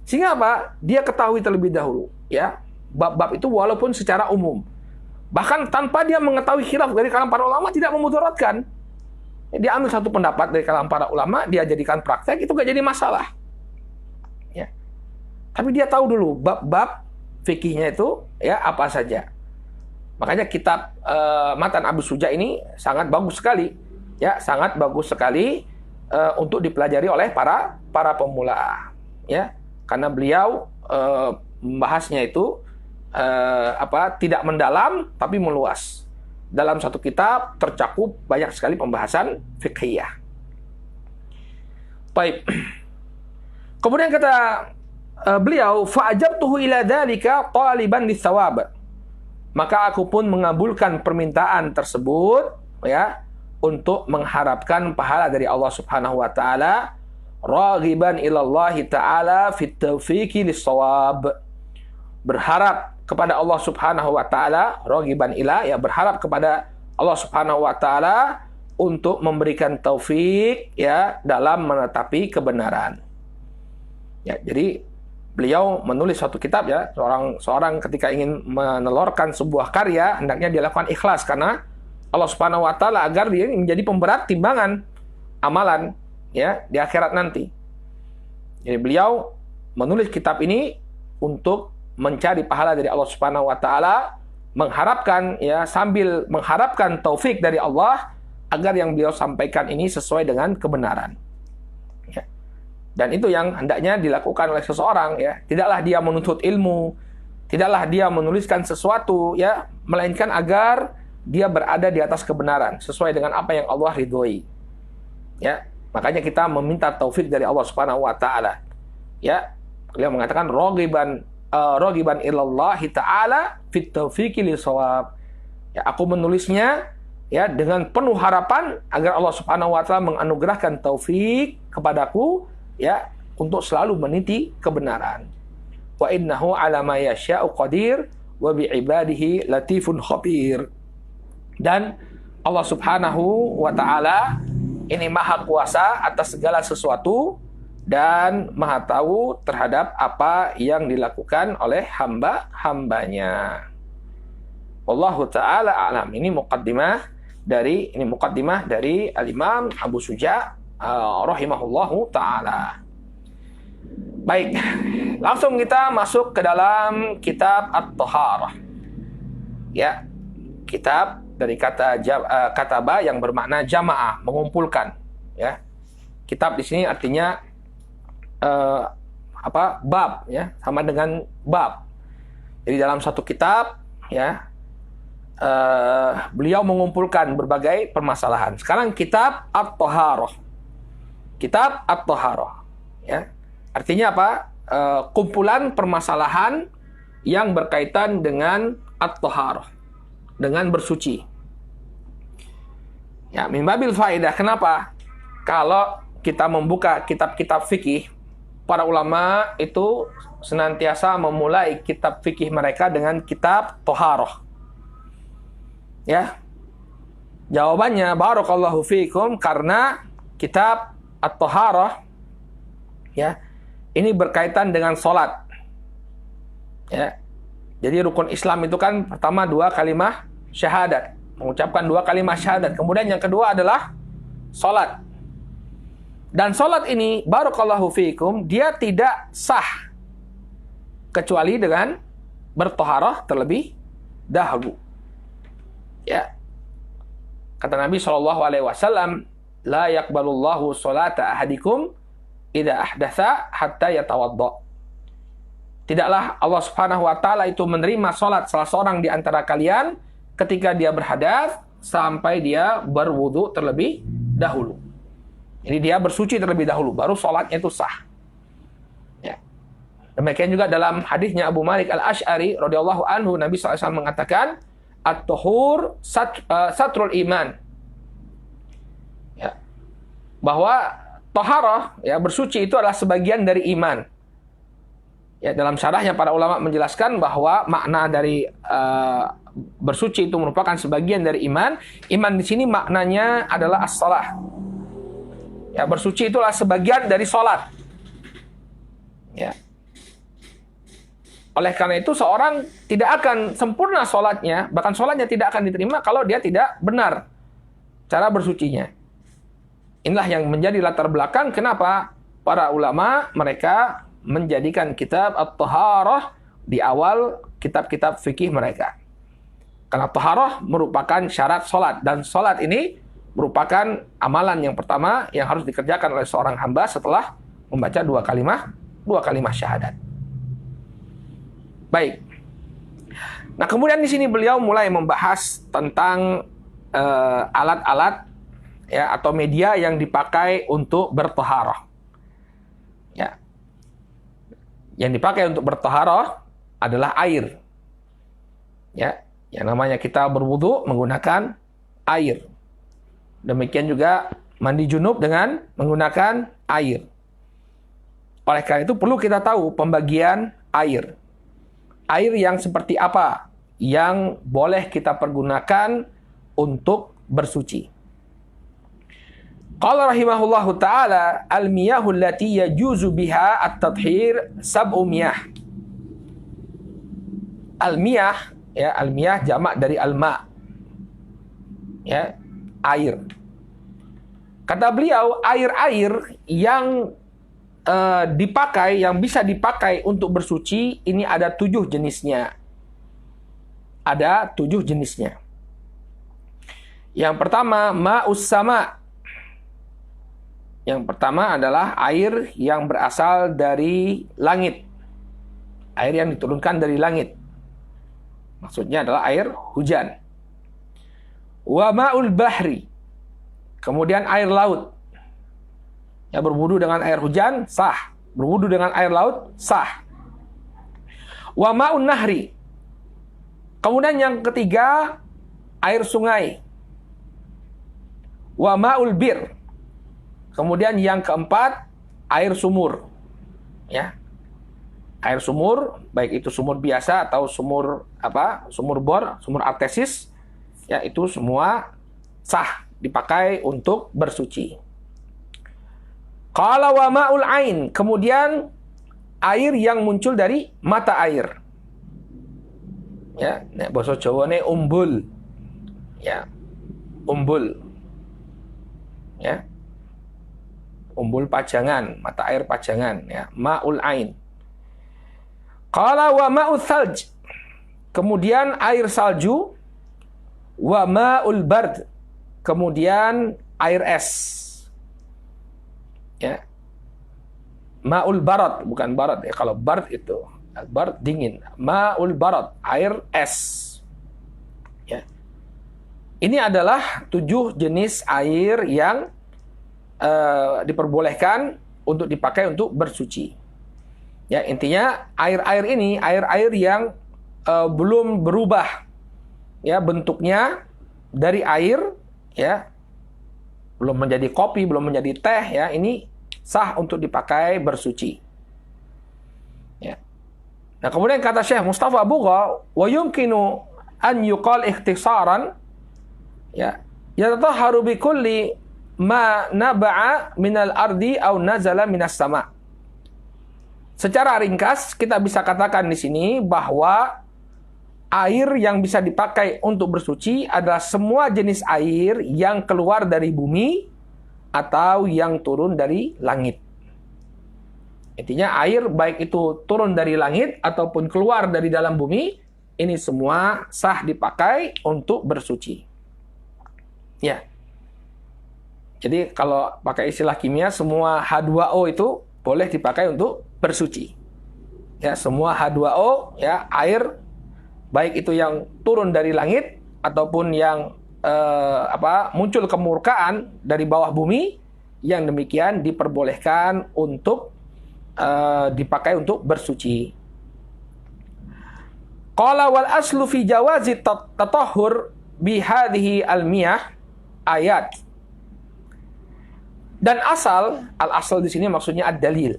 Sehingga apa? Dia ketahui terlebih dahulu. Ya, bab-bab itu walaupun secara umum. Bahkan tanpa dia mengetahui khilaf dari kalangan para ulama, tidak memudaratkan. Dia ambil satu pendapat dari kalangan para ulama, dia jadikan praktek, itu gak jadi masalah. Ya. Tapi dia tahu dulu bab-bab fikihnya itu, ya, apa saja. Makanya kitab Matan Abi Suja ini sangat bagus sekali, ya, sangat bagus sekali untuk dipelajari oleh para pemula, ya, karena beliau membahasnya itu tidak mendalam tapi meluas. Dalam satu kitab tercakup banyak sekali pembahasan fiqhiyah. Baik. Kemudian kata beliau, fa'ajabtuhu ila dzalika taliban lis-shawab. Maka aku pun mengabulkan permintaan tersebut, ya, untuk mengharapkan pahala dari Allah Subhanahu wa taala, raghiban ila Allah taala fit taufiqi lis-shawab. Berharap kepada Allah Subhanahu wa taala, raghiban ila, ya, berharap kepada Allah Subhanahu wa taala untuk memberikan taufik, ya, dalam menetapi kebenaran. Ya, jadi beliau menulis suatu kitab, ya, seorang ketika ingin menelurkan sebuah karya hendaknya dia lakukan ikhlas karena Allah Subhanahu wa taala agar dia menjadi pemberat timbangan amalan, ya, di akhirat nanti. Jadi beliau menulis kitab ini untuk mencari pahala dari Allah Subhanahu wa taala, mengharapkan, ya, sambil mengharapkan taufik dari Allah agar yang beliau sampaikan ini sesuai dengan kebenaran. Ya. Dan itu yang hendaknya dilakukan oleh seseorang, ya. Tidaklah dia menuntut ilmu, tidaklah dia menuliskan sesuatu, ya, melainkan agar dia berada di atas kebenaran sesuai dengan apa yang Allah ridhoi. Ya, makanya kita meminta taufik dari Allah Subhanahu wa taala. Ya, beliau mengatakan raghiban ilallahi taala fit taufiqi lis-shawab. Ya, aku menulisnya, ya, dengan penuh harapan agar Allah Subhanahu wa taala menganugerahkan taufik kepadaku, ya, untuk selalu meniti kebenaran. Wa innahu ala ma yasha'u qadir wa bi ibadihi latifun khabir. Dan Allah Subhanahu wa taala ini maha kuasa atas segala sesuatu dan maha tahu terhadap apa yang dilakukan oleh hamba-hambanya. Wallahu taala a'lam. Ini muqaddimah dari Al-Imam Abu Suja rahimahullahu taala. Baik, langsung kita masuk ke dalam kitab At-Taharah. Ya, kitab dari kata kataba yang bermakna jamaah, mengumpulkan, ya. Kitab di sini artinya bab, ya, sama dengan bab. Jadi dalam satu kitab, ya, beliau mengumpulkan berbagai permasalahan. Sekarang kitab At-Taharah. Kitab At-Taharah, ya. Artinya apa? Kumpulan permasalahan yang berkaitan dengan At-Taharah, dengan bersuci. Ya, min babil faedah. Kenapa? Kalau kita membuka kitab-kitab fikih, para ulama itu senantiasa memulai kitab fikih mereka dengan kitab Thaharah. Ya. Jawabannya barakallahu fiikum, karena kitab At-Thaharah ya, ini berkaitan dengan salat. Ya. Jadi rukun Islam itu kan pertama 2 kalimat syahadat, mengucapkan 2 kalimat syahadat. Kemudian yang kedua adalah salat. Dan salat ini barakallahu fiikum, dia tidak sah kecuali dengan berthaharah terlebih dahulu. Ya. Kata Nabi SAW, la yaqbalullahu salata ahadikum idza ahdatsa hatta yatawadda. Tidaklah Allah Subhanahu wa taala itu menerima salat salah seorang di antara kalian ketika dia berhadas sampai dia berwudu terlebih dahulu. Jadi dia bersuci terlebih dahulu, baru salatnya itu sah. Ya. Demikian juga dalam hadisnya Abu Malik Al-Asy'ari radhiyallahu anhu, Nabi SAW mengatakan, at-tuhur satrul iman. Ya. Bahwa taharah, ya, bersuci itu adalah sebagian dari iman. Ya, dalam syarahnya para ulama menjelaskan bahwa makna dari bersuci itu merupakan sebagian dari iman. Iman di sini maknanya adalah as-shalah. Ya, bersuci itulah sebagian dari salat. Ya. Oleh karena itu seorang tidak akan sempurna sholatnya, bahkan sholatnya tidak akan diterima kalau dia tidak benar cara bersucinya. Inilah yang menjadi latar belakang kenapa para ulama mereka menjadikan kitab At-Thaharah di awal kitab-kitab fikih mereka. Karena Thaharah merupakan syarat sholat, dan sholat ini merupakan amalan yang pertama yang harus dikerjakan oleh seorang hamba setelah membaca 2 kalimat syahadat. Baik. Nah, kemudian di sini beliau mulai membahas tentang alat-alat ya atau media yang dipakai untuk bertaharah. Ya. Yang dipakai untuk bertaharah adalah air. Ya, yang namanya kita berwudu menggunakan air. Demikian juga mandi junub dengan menggunakan air. Oleh karena itu perlu kita tahu pembagian air. Air yang seperti apa yang boleh kita pergunakan untuk bersuci. Qala rahimahullahu ta'ala, al-miyahul lati yajuzu biha at-tathhir sab'u miyah. Al-miyah, ya, al-miyah jamak dari al-ma. Ya, air. Kata beliau, air-air yang dipakai, yang bisa dipakai untuk bersuci, ini ada 7 jenisnya. Ada 7 jenisnya. Yang pertama, ma'us sama. Yang pertama adalah air yang berasal dari langit. Air yang diturunkan dari langit. Maksudnya adalah air hujan. Wa ma'ul bahri. Kemudian air laut. Ya, berwudu dengan air hujan, sah. Berwudu dengan air laut, sah. Wa ma'un nahri. Kemudian yang ketiga, air sungai. Wa ma'ul bir. Kemudian yang keempat, air sumur. Ya. Air sumur, baik itu sumur biasa atau sumur sumur bor, sumur artesis, ya, itu semua sah dipakai untuk bersuci. Qala wa ma'ul ain, kemudian air yang muncul dari mata air. Ya, nek basa Jawane umbul. Ya. Umbul. Ya. Umbul pajangan, mata air pajangan, ya, ma'ul ain. Qala wa ma'ul thalj. Kemudian air salju, wa ma'ul bard. Kemudian air es. Ya. Ma'ul barad, bukan barad ya. Kalau barad itu, barad dingin. Ma'ul barad, air es. Ya. Ini adalah 7 jenis air yang diperbolehkan untuk dipakai untuk bersuci. Ya, intinya air-air ini air-air yang belum berubah ya bentuknya dari air, ya. Belum menjadi kopi, belum menjadi teh, ya. Ini sah untuk dipakai bersuci. Nah, kemudian kata Syekh Mustafa Bugha, wa yumkinu an yuqal ikhtisaran, ya, yatatahharu bi kulli ma naba'a minal ardi aw nazala minas sama. Secara ringkas kita bisa katakan di sini bahwa air yang bisa dipakai untuk bersuci adalah semua jenis air yang keluar dari bumi atau yang turun dari langit. Intinya air baik itu turun dari langit ataupun keluar dari dalam bumi, ini semua sah dipakai untuk bersuci. Ya. Jadi kalau pakai istilah kimia, semua H2O itu boleh dipakai untuk bersuci. Ya, semua H2O, ya, air baik itu yang turun dari langit ataupun yang muncul kemurkaan dari bawah bumi, yang demikian diperbolehkan untuk dipakai untuk bersuci. Qala wal aslu fi jawazi tatahhur bi hadhihi al-miyah ayat. Dan al-asal di sini maksudnya ad-dalil.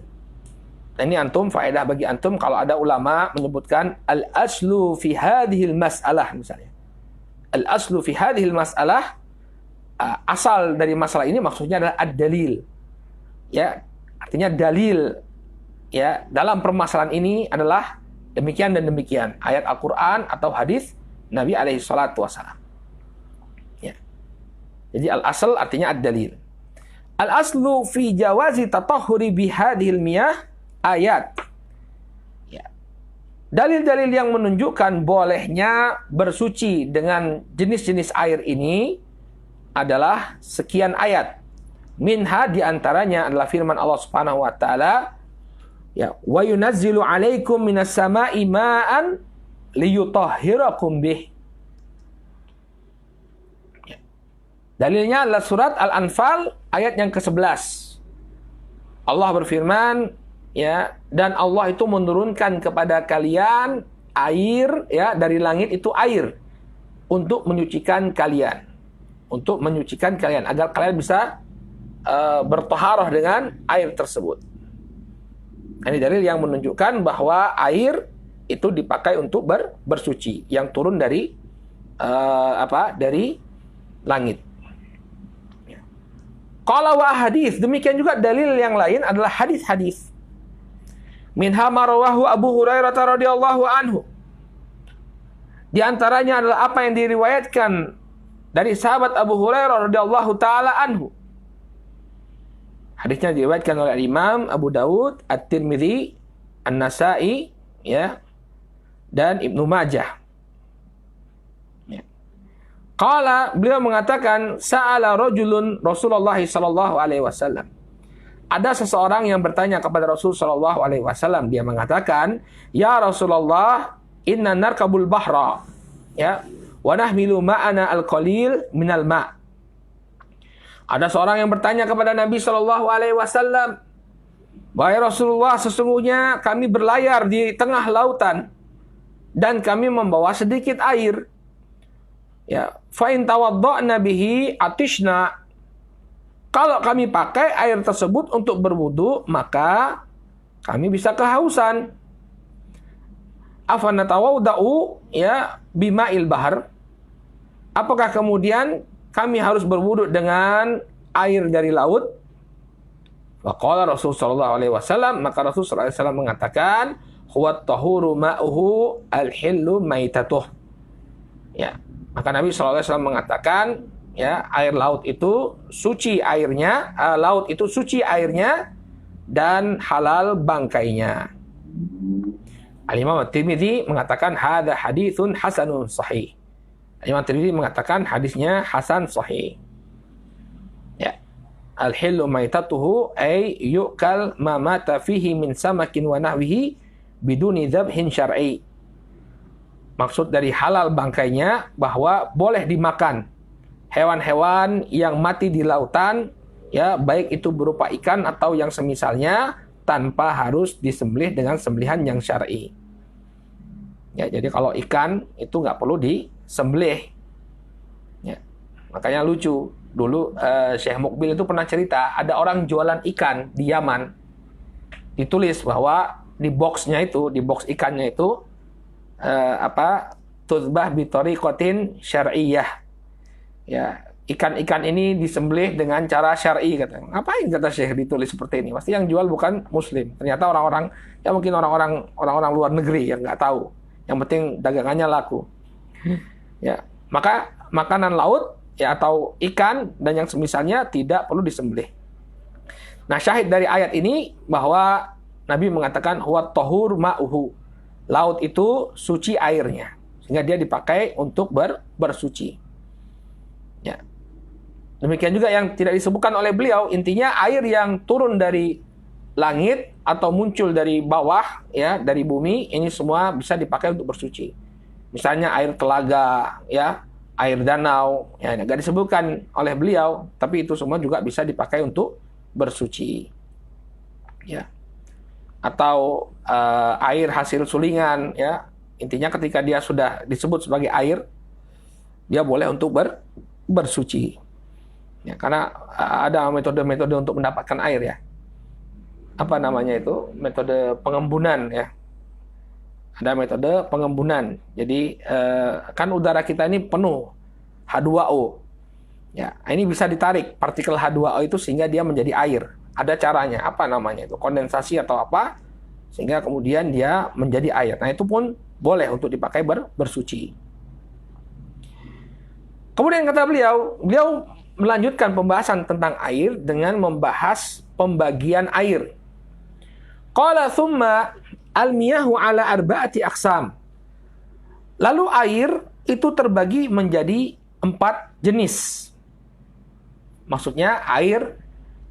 Nah, ini antum, faedah bagi antum kalau ada ulama menyebutkan al-aslu fi hadhihi al-mas'alah misalnya. Al-aslu fi hadhihi al-mas'alah, asal dari masalah ini maksudnya adalah ad-dalil. Ya, artinya dalil, ya, dalam permasalahan ini adalah demikian dan demikian, ayat Al-Qur'an atau hadis Nabi alaihi salatu wasallam. Ya. Jadi al-asl artinya ad-dalil. Al-aslu fi jawazi tatahhuri bi hadhil miyah ayat. Ya. Dalil-dalil yang menunjukkan bolehnya bersuci dengan jenis-jenis air ini adalah sekian ayat. Minha diantaranya adalah firman Allah Subhanahu wa taala, ya, wa yunazzilu 'alaikum minas sama'i ma'an liyutahhirakum bih. Ya. Dalilnya adalah surat Al-Anfal ayat yang ke-11. Allah berfirman, ya, dan Allah itu menurunkan kepada kalian air, ya, dari langit itu air untuk menyucikan kalian. Untuk menyucikan kalian agar kalian bisa bertaharah dengan air tersebut. Ini dalil yang menunjukkan bahwa air itu dipakai untuk bersuci yang turun dari dari langit. Qala wa hadis, demikian juga dalil yang lain adalah hadis-hadis. Minha marawahu Abu Hurairah radhiyallahu anhu. Di antaranya adalah apa yang diriwayatkan dari sahabat Abu Hurairah radhiyallahu taala anhu. Hadisnya diriwayatkan oleh Imam Abu Dawud, At-Tirmidzi, An-Nasa'i, ya, dan Ibnu Majah. Ya. Qala, beliau mengatakan, sa'ala rajulun Rasulullah sallallahu alaihi wasallam. Ada seseorang yang bertanya kepada Rasul sallallahu alaihi wasallam, dia mengatakan, "Ya Rasulullah, inna narkabul bahra, ya, wa nahmilu ma'ana al-qalil minal ma'." Ada seorang yang bertanya kepada Nabi Shallallahu Alaihi Wasallam, "Wahai Rasulullah, sesungguhnya kami berlayar di tengah lautan dan kami membawa sedikit air. Ya, fa in tawadda'na bihi atishna." Kalau kami pakai air tersebut untuk berwudu, maka kami bisa kehausan. Afana tawadda'u, ya, bima'il bahar. Apakah kemudian kami harus berwudu dengan air dari laut? Waqala Rasul sallallahu alaihi wasallam, maka Rasul sallallahu alaihi wasallam mengatakan, huwat tahuru ma'uhu al-hillu maitatuh. Ya, maka Nabi sallallahu alaihi wasallam mengatakan, ya, air laut itu suci airnya, laut itu suci airnya dan halal bangkainya. Al-Imam At-Tirmidzi mengatakan hadza haditsun hasanun sahih. Imam Tirmidzi mengatakan hadisnya hasan sahih. Ya. Al-hillu maitatuhu ay yu'kal ma mata fihi min samakin wa nahwihi biduni dzabhin syar'i. Maksud dari halal bangkainya bahwa boleh dimakan hewan-hewan yang mati di lautan, ya, baik itu berupa ikan atau yang semisalnya, tanpa harus disembelih dengan sembelihan yang syar'i. Ya, jadi kalau ikan itu nggak perlu disembelih. Ya, makanya lucu dulu Syekh Mukbil itu pernah cerita ada orang jualan ikan di Yaman. Ditulis bahwa di boxnya itu, di box ikannya itu tuzbah bi tariqatin syar'iyyah. Ya, ikan-ikan ini disembelih dengan cara syar'i kata. Ngapain kata Syekh ditulis seperti ini? Pasti yang jual bukan muslim. Ternyata orang-orang ya mungkin orang-orang luar negeri yang nggak tahu. Yang penting dagangannya laku. Ya, maka makanan laut ya atau ikan dan yang semisalnya tidak perlu disembelih. Nah, syahid dari ayat ini bahwa Nabi mengatakan huwa tahur ma'uhu. Laut itu suci airnya, sehingga dia dipakai untuk bersuci. Ya. Demikian juga yang tidak disebutkan oleh beliau, intinya air yang turun dari langit atau muncul dari bawah ya, dari bumi, ini semua bisa dipakai untuk bersuci. Misalnya air telaga ya, air danau ya, enggak disebutkan oleh beliau, tapi itu semua juga bisa dipakai untuk bersuci. Ya. Atau air hasil sulingan ya, intinya ketika dia sudah disebut sebagai air, dia boleh untuk bersuci ya, karena ada metode-metode untuk mendapatkan air ya, apa namanya itu, metode pengembunan ya, ada metode pengembunan. Jadi kan udara kita ini penuh H2O ya, ini bisa ditarik partikel H2O itu sehingga dia menjadi air. Ada caranya, apa namanya itu, kondensasi atau apa, sehingga kemudian dia menjadi air. Nah, itu pun boleh untuk dipakai bersuci. Kemudian kata beliau melanjutkan pembahasan tentang air dengan membahas pembagian air. Qala thumma al-miyahu ala arba'ati aqsam. Lalu air itu terbagi menjadi 4 jenis. Maksudnya air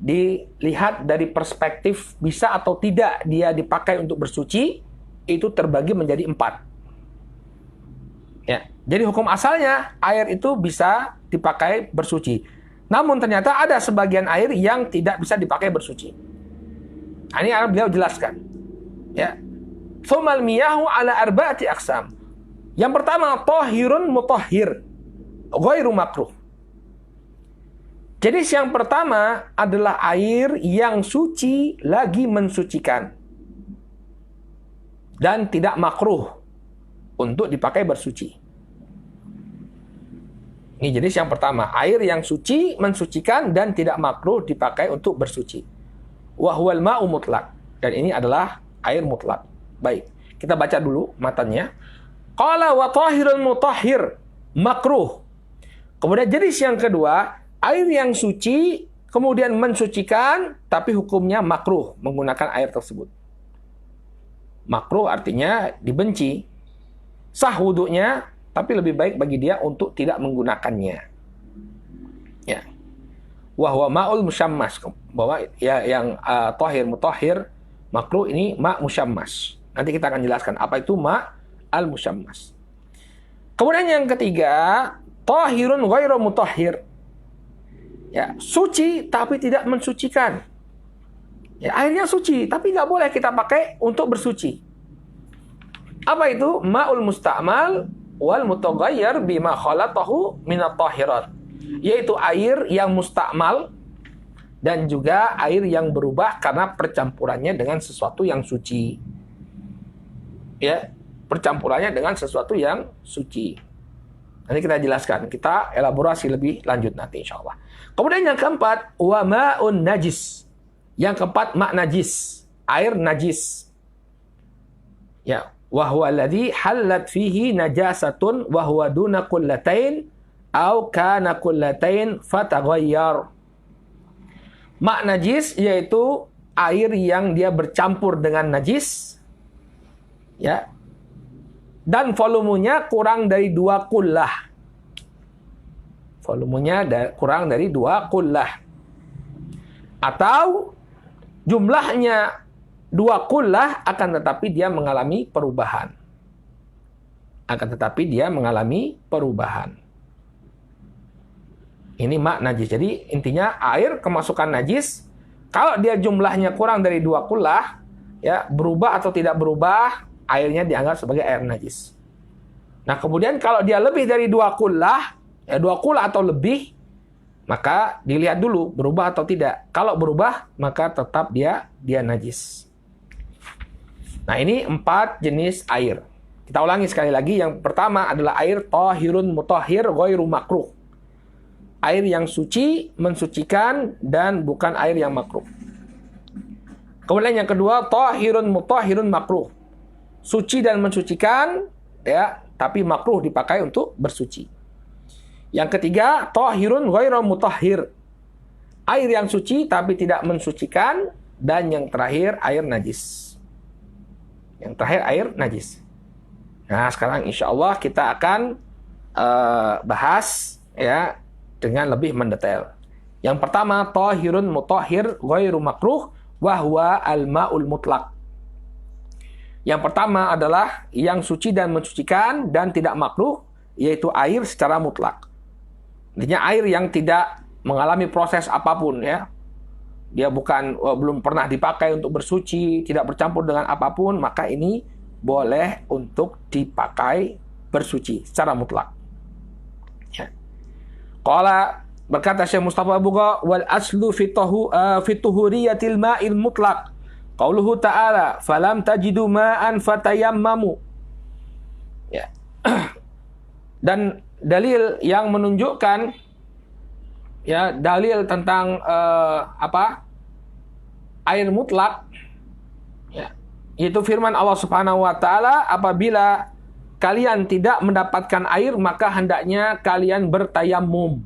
dilihat dari perspektif bisa atau tidak dia dipakai untuk bersuci, itu terbagi menjadi 4. Ya, jadi hukum asalnya air itu bisa dipakai bersuci. Namun ternyata ada sebagian air yang tidak bisa dipakai bersuci. Nah, ini akan beliau jelaskan. Ya. Tsumal miyahu ala arba'ati aqsam. Yang pertama, tahirun mutahhir, ghairu makruh. Jenis yang pertama adalah air yang suci lagi mensucikan dan tidak makruh untuk dipakai bersuci. Ini jenis yang pertama, air yang suci mensucikan dan tidak makruh dipakai untuk bersuci. Wa huwal ma'u mutlaq, dan ini adalah air mutlak. Baik, kita baca dulu matanya. Qala wa tahirun mutahhir makruh. Kemudian jenis yang kedua, air yang suci kemudian mensucikan tapi hukumnya makruh menggunakan air tersebut. Makruh artinya dibenci. Sah wudunya tapi lebih baik bagi dia untuk tidak menggunakannya. Ya. Wa huwa ma'ul musyammas, bahwa ya yang tahir mutahhir makruh ini ma' musyammas. Nanti kita akan jelaskan apa itu ma' al musyammas. Kemudian yang ketiga, tahirun ghairu mutahhir. Ya, suci tapi tidak mensucikan. Ya, airnya suci tapi nggak boleh kita pakai untuk bersuci. Apa itu? Ma'ul musta'mal wal mutaghayyir bima khalatahu minat tahirat. Yaitu air yang mustakmal dan juga air yang berubah karena percampurannya dengan sesuatu yang suci. Ya, percampurannya dengan sesuatu yang suci. Nanti kita jelaskan, kita elaborasi lebih lanjut nanti insyaallah. Kemudian yang keempat, wa ma'un najis. Yang keempat, ma' najis, air najis. Ya, wa huwa alladhi hallat fihi najasatun wa huwa duna qullatain au kana qullatain fataghayyar. Ma' najis yaitu air yang dia bercampur dengan najis. Ya. Dan volumenya kurang dari 2 qullah. Volumenya kurang dari 2 qullah. Atau jumlahnya 2 qullah akan tetapi dia mengalami perubahan. Ini ma' najis. Jadi intinya air kemasukan najis, kalau dia jumlahnya kurang dari 2 qullah, ya, berubah atau tidak berubah, airnya dianggap sebagai air najis. Nah, kemudian kalau dia lebih dari 2 qullah, ya 2 qullah atau lebih, maka dilihat dulu berubah atau tidak. Kalau berubah, maka tetap dia najis. Nah, ini 4 jenis air. Kita ulangi sekali lagi. Yang pertama adalah air thahirun mutahhir ghairu makruh. Air yang suci, mensucikan, dan bukan air yang makruh. Kemudian yang kedua, thahirun mutahhirun makruh. Suci dan mensucikan, ya, tapi makruh dipakai untuk bersuci. Yang ketiga, thahirun ghairu mutahhir. Air yang suci tapi tidak mensucikan. Dan yang terakhir, air najis. Yang terakhir, air najis. Nah, sekarang insya Allah kita akan bahas, ya, dengan lebih mendetail. Yang pertama, thahirun mutahhir ghairu makruh wa huwa al-ma'ul mutlaq. Yang pertama adalah yang suci dan mensucikan dan tidak makruh, yaitu air secara mutlak. Artinya air yang tidak mengalami proses apapun, ya. Dia belum pernah dipakai untuk bersuci, tidak bercampur dengan apapun, maka ini boleh untuk dipakai bersuci secara mutlak. Ya. Qala, berkata Syekh Mustafa Buqa, wal aslu fi tuhuriyatil ma'il mutlaq. Qauluhu ta'ala, falam tajidu ma'an fatayammamu. Ya. Dan dalil yang menunjukkan, ya, dalil tentang air mutlak, ya, yaitu firman Allah Subhanahu wa taala, apabila kalian tidak mendapatkan air maka hendaknya kalian bertayamum.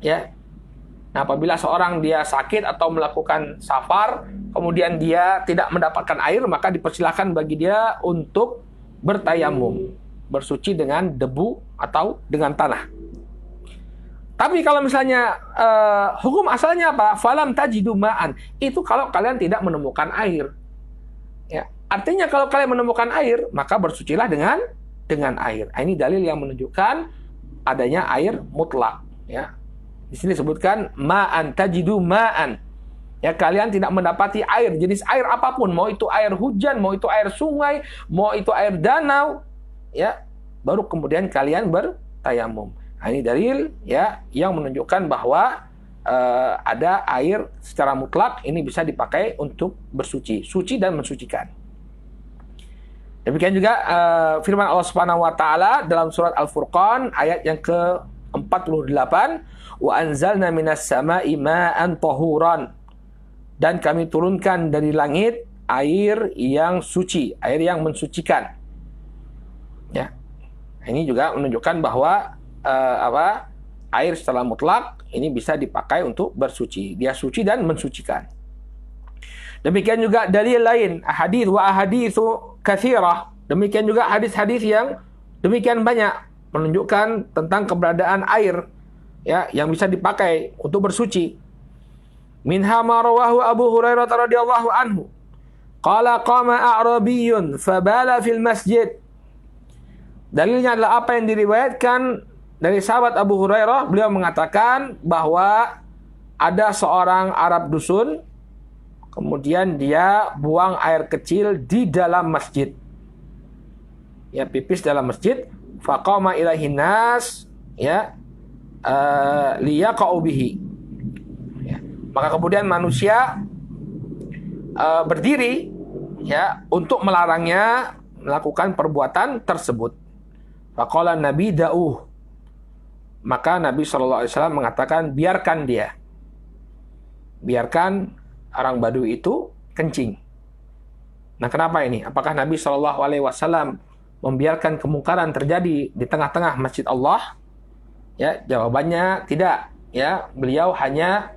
Ya. Nah, apabila seorang dia sakit atau melakukan safar, kemudian dia tidak mendapatkan air, maka dipersilahkan bagi dia untuk bertayamum, bersuci dengan debu atau dengan tanah. Tapi kalau misalnya hukum asalnya apa? Falam tajidu ma'an. Itu kalau kalian tidak menemukan air. Ya. Artinya kalau kalian menemukan air, maka bersucilah dengan air. Ini dalil yang menunjukkan adanya air mutlak. Ya. Di sini disebutkan ma'an tajidu ma'an. Ya, kalian tidak mendapati air, jenis air apapun, mau itu air hujan, mau itu air sungai, mau itu air danau, ya, baru kemudian kalian bertayamum. Nah, ini dalil, ya, yang menunjukkan bahwa ada air secara mutlak ini bisa dipakai untuk bersuci, suci dan mensucikan. Demikian juga firman Allah Subhanahu wa taala dalam surat Al-Furqan ayat yang ke-48, wa anzalna minas sama'i ma'an tahuran. Dan kami turunkan dari langit air yang suci, air yang mensucikan. Ya. Ini juga menunjukkan bahwa air secara mutlak ini bisa dipakai untuk bersuci. Dia suci dan mensucikan. Demikian juga dalil lain, hadis wa ahaditsu katsirah. Demikian juga hadis-hadis yang demikian banyak menunjukkan tentang keberadaan air, ya, yang bisa dipakai untuk bersuci. Minha ma rawahu Abu Hurairah radhiyallahu anhu. Qala qama a'rabiyyun fabala fil masjid. Dalilnya adalah apa yang diriwayatkan dari sahabat Abu Hurairah. Beliau mengatakan bahwa ada seorang Arab dusun, kemudian dia buang air kecil di dalam masjid. Ya, pipis dalam masjid. Faqama ilaihin nas, ya, liyaqa'u bihi. Ya. Maka kemudian manusia berdiri, ya, untuk melarangnya melakukan perbuatan tersebut. Faqala Nabi da'uh. Maka Nabi SAW mengatakan, biarkan dia. Biarkan orang Badui itu kencing. Nah, kenapa ini? Apakah Nabi SAW membiarkan kemungkaran terjadi di tengah-tengah masjid Allah? Ya, jawabannya tidak. Ya, beliau hanya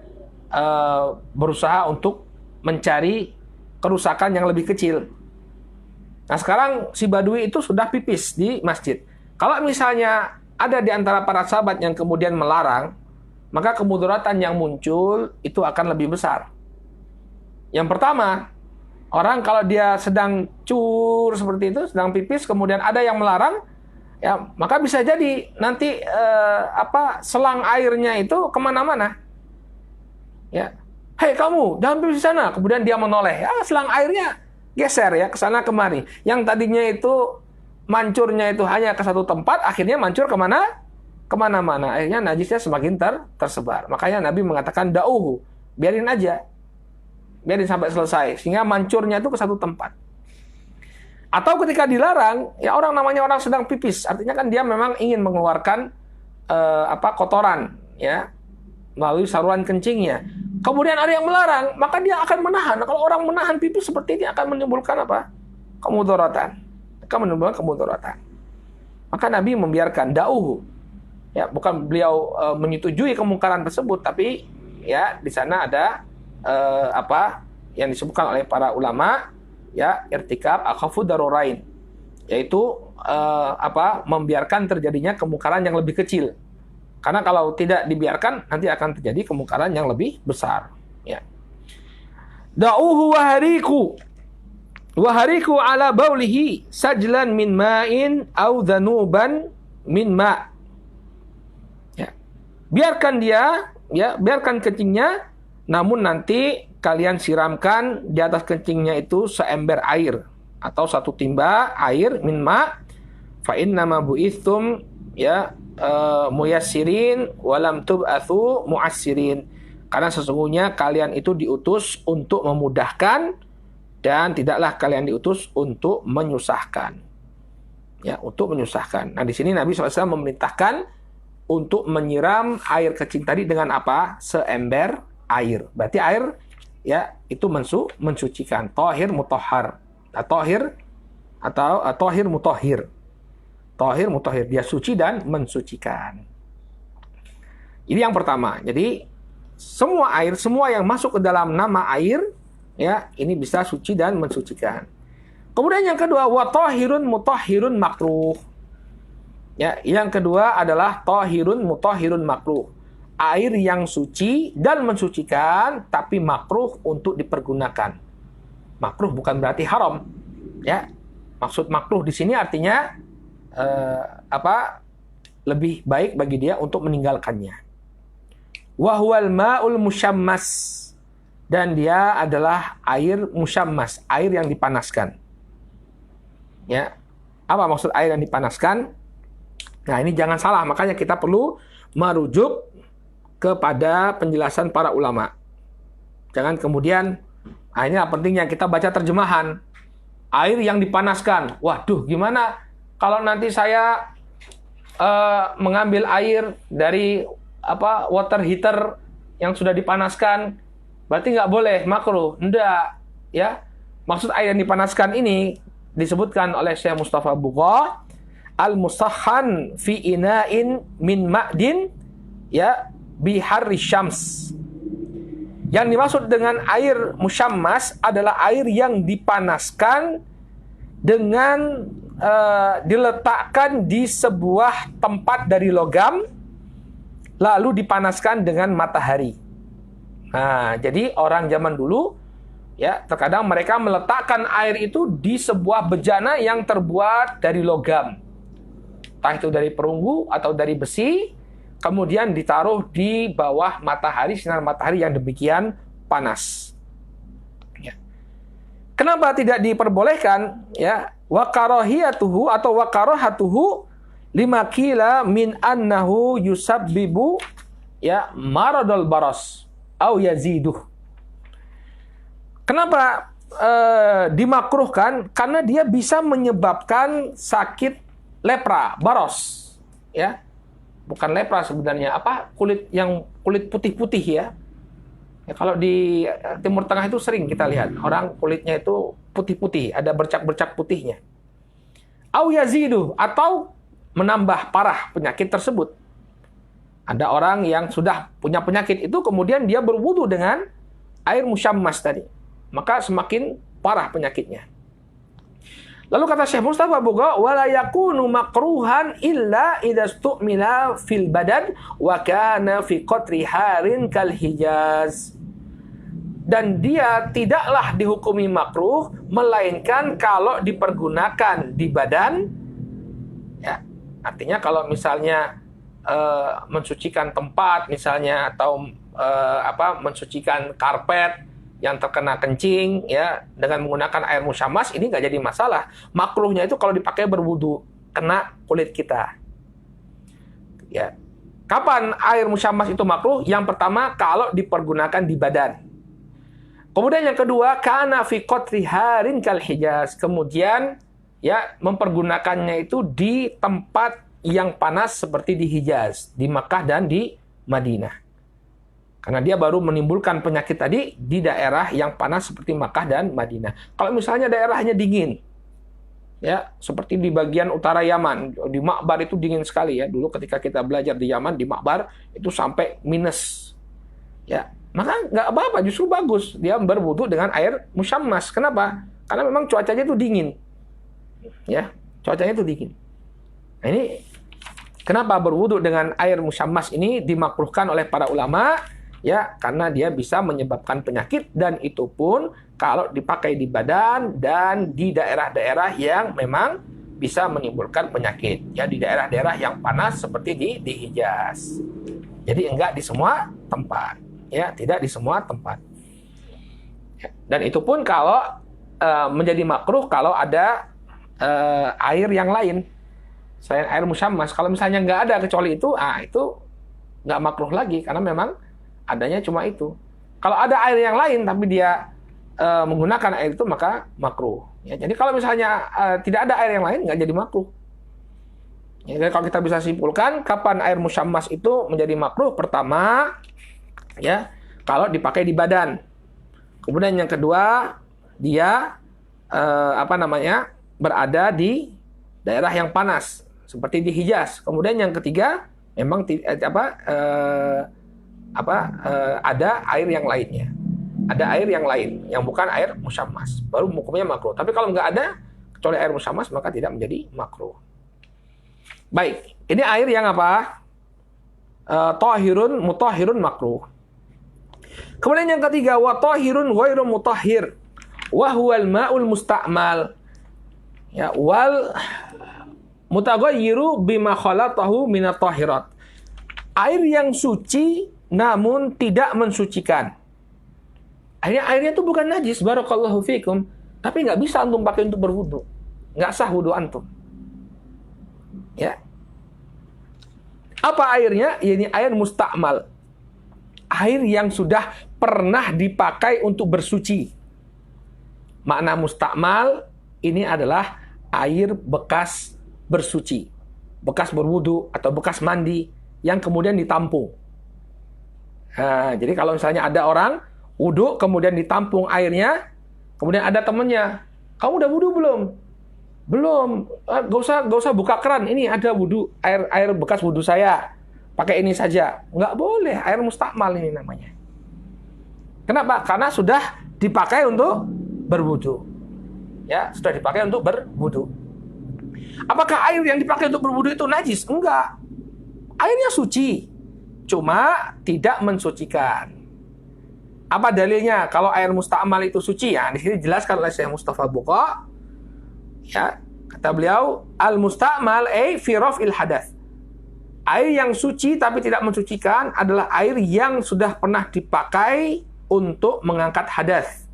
berusaha untuk mencari kerusakan yang lebih kecil. Nah, sekarang si Badui itu sudah pipis di masjid. Kalau misalnya ada di antara para sahabat yang kemudian melarang, maka kemudaratan yang muncul itu akan lebih besar. Yang pertama, orang kalau dia sedang cur seperti itu, sedang pipis, kemudian ada yang melarang, ya, maka bisa jadi nanti selang airnya itu kemana-mana. Ya, hei kamu, jangan pipis di sana. Kemudian dia menoleh, selang airnya geser, ya, ke sana kemari. Yang tadinya itu mancurnya itu hanya ke satu tempat, akhirnya mancur kemana-mana. Akhirnya najisnya semakin tersebar. Makanya Nabi mengatakan da'uhu, biarin aja. biarin sampai selesai, sehingga mancurnya itu ke satu tempat. Atau ketika dilarang, ya namanya orang sedang pipis, artinya kan dia memang ingin mengeluarkan kotoran, ya, melalui saluran kencingnya. Kemudian ada yang melarang, maka dia akan menahan. Kalau orang menahan pipis seperti ini akan menimbulkan apa? Kemudaratan. Akan menimbulkan kemudaratan. Maka Nabi membiarkan da'uhu. Ya, bukan beliau menyetujui kemungkaran tersebut, tapi ya di sana ada yang disebutkan oleh para ulama, ya, irtikab akhafu darurain, yaitu membiarkan terjadinya kemungkaran yang lebih kecil. Karena kalau tidak dibiarkan nanti akan terjadi kemungkaran yang lebih besar, ya. Da'uhu wahariku ala baulihi sajlan min ma'in au dhanuban min ma'. Ya. Biarkan dia, ya, biarkan kencingnya, namun nanti kalian siramkan di atas kencingnya itu seember air atau satu timba air min ma' fa innama bu'ithum, ya, muyassirin walam tub'atsu mu'assirin. Karena sesungguhnya kalian itu diutus untuk memudahkan dan tidaklah kalian diutus untuk menyusahkan. Ya, untuk menyusahkan. Nah, di sini Nabi SAW memerintahkan untuk menyiram air kencing tadi dengan apa? Seember air. Berarti air, ya, itu mensucikan. Thahir mutahhar. Thahir atau thahir mutahhir. Thahir mutahhir, dia suci dan mensucikan. Ini yang pertama. Jadi semua air, semua yang masuk ke dalam nama air, ya, ini bisa suci dan mensucikan. Kemudian yang kedua, wa thahirun mutahhirun makruh. Ya, yang kedua adalah thahirun mutahhirun makruh. Air yang suci dan mensucikan tapi makruh untuk dipergunakan. Makruh bukan berarti haram. Ya. Maksud makruh di sini artinya lebih baik bagi dia untuk meninggalkannya. Wahwal ma'ul musyammas, dan dia adalah air musyammas, air yang dipanaskan. Ya. Apa maksud air yang dipanaskan? Nah, ini jangan salah, makanya kita perlu merujuk kepada penjelasan para ulama. Jangan kemudian, ini pentingnya kita baca terjemahan. Air yang dipanaskan. Waduh, gimana kalau nanti saya mengambil air dari water heater yang sudah dipanaskan, berarti nggak boleh, makruh. Enggak, ya. Maksud air yang dipanaskan ini disebutkan oleh Syekh Mustafa Bugha, al-musahhan fi ina'in min ma'din, ya, biharri syams. Yang dimaksud dengan air musyammas adalah air yang dipanaskan dengan diletakkan di sebuah tempat dari logam, lalu dipanaskan dengan matahari. Nah, jadi orang zaman dulu, ya, terkadang mereka meletakkan air itu di sebuah bejana yang terbuat dari logam, entah itu dari perunggu atau dari besi, kemudian ditaruh di bawah matahari, sinar matahari yang demikian panas. Ya. Kenapa tidak diperbolehkan? Ya, wa karahiyatuhu atau wa karahatuhu lima kila min annahu yusabbibu, ya, maradul baras au yaziduh. Kenapa dimakruhkan? Karena dia bisa menyebabkan sakit lepra, baros, ya. Bukan lepra sebenarnya, kulit putih-putih, ya. Ya, kalau di Timur Tengah itu sering kita lihat orang kulitnya itu putih-putih, ada bercak-bercak putihnya. Au yazidu, atau menambah parah penyakit tersebut. Ada orang yang sudah punya penyakit itu kemudian dia berwudu dengan air musyammas tadi, maka semakin parah penyakitnya. Lalu kata Syekh Mustafa Bugha, wala yakunu makruhan illa idza stu'mila fil badan wa kana fi qatri harin kal Hijaz. Dan dia tidaklah dihukumi makruh melainkan kalau dipergunakan di badan, ya. Artinya kalau misalnya mensucikan tempat misalnya, atau mensucikan karpet yang terkena kencing, ya, dengan menggunakan air musyammas, ini nggak jadi masalah. Makruhnya itu kalau dipakai berwudu, kena kulit kita. Ya. Kapan air musyammas itu makruh? Yang pertama, kalau dipergunakan di badan. Kemudian yang kedua, kana fi qatri harin kal Hijaz. Kemudian ya mempergunakannya itu di tempat yang panas seperti di Hijaz, di Makkah dan di Madinah. Karena dia baru menimbulkan penyakit tadi di daerah yang panas seperti Makkah dan Madinah. Kalau misalnya daerahnya dingin, ya seperti di bagian utara Yaman, di Ma'bar itu dingin sekali ya. Dulu ketika kita belajar di Yaman, di Ma'bar itu sampai minus. Ya, maka nggak apa-apa, justru bagus dia berwudu dengan air musyammas. Kenapa? Karena memang cuacanya itu dingin. Ya, cuacanya itu dingin. Nah, ini kenapa berwudu dengan air musyammas ini dimakruhkan oleh para ulama? Ya, karena dia bisa menyebabkan penyakit, dan itu pun kalau dipakai di badan dan di daerah-daerah yang memang bisa menimbulkan penyakit. Ya, di daerah-daerah yang panas seperti di Hijaz. Jadi enggak di semua tempat. Ya, tidak di semua tempat. Ya, dan itu pun kalau menjadi makruh kalau ada air yang lain selain air musyammas. Kalau misalnya nggak ada kecuali itu nggak makruh lagi karena memang adanya cuma itu. Kalau ada air yang lain tapi dia menggunakan air itu maka makruh. Ya, jadi kalau misalnya tidak ada air yang lain nggak jadi makruh. Ya, jadi kalau kita bisa simpulkan kapan air musyammas itu menjadi makruh, pertama ya kalau dipakai di badan. Kemudian yang kedua dia berada di daerah yang panas seperti di Hijaz. Kemudian yang ketiga memang ada air yang lainnya. Ada air yang lain yang bukan air musyammas, baru hukumnya makruh. Tapi kalau nggak ada kecuali air musyammas maka tidak menjadi makruh. Baik, ini air yang apa? Tahirun mutahhirun makruh. Kemudian yang ketiga, wa tahirun ghairu mutahhir wa huwal ma'ul musta'mal. Ya, wal mutaghayyiru bima khalatahu minat tahirat. Air yang suci namun tidak mensucikan. Airnya itu bukan najis, barakallahu fikum, tapi nggak bisa antum pakai untuk berwudu. Nggak sah wudu antum. Ya. Apa airnya? Ini air musta'mal. Air yang sudah pernah dipakai untuk bersuci. Makna musta'mal ini adalah air bekas bersuci, bekas berwudu atau bekas mandi yang kemudian ditampung. Nah, jadi kalau misalnya ada orang wudu kemudian ditampung airnya, kemudian ada temannya, kamu udah wudu belum? Belum. Gak usah buka keran. Ini ada wudu, air bekas wudu saya. Pakai ini saja. Nggak boleh. Air mustakmal ini namanya. Kenapa? Karena sudah dipakai untuk berwudu. Ya, sudah dipakai untuk berwudu. Apakah air yang dipakai untuk berwudu itu najis? Enggak. Airnya suci. Cuma tidak mensucikan. Apa dalilnya? Kalau air mustakmal itu suci, ya di sini dijelaskan oleh Syekh Mustafa Buqa. Ya, kata beliau, al-mustakmal fi raf'il hadath. Air yang suci tapi tidak mensucikan adalah air yang sudah pernah dipakai untuk mengangkat hadas.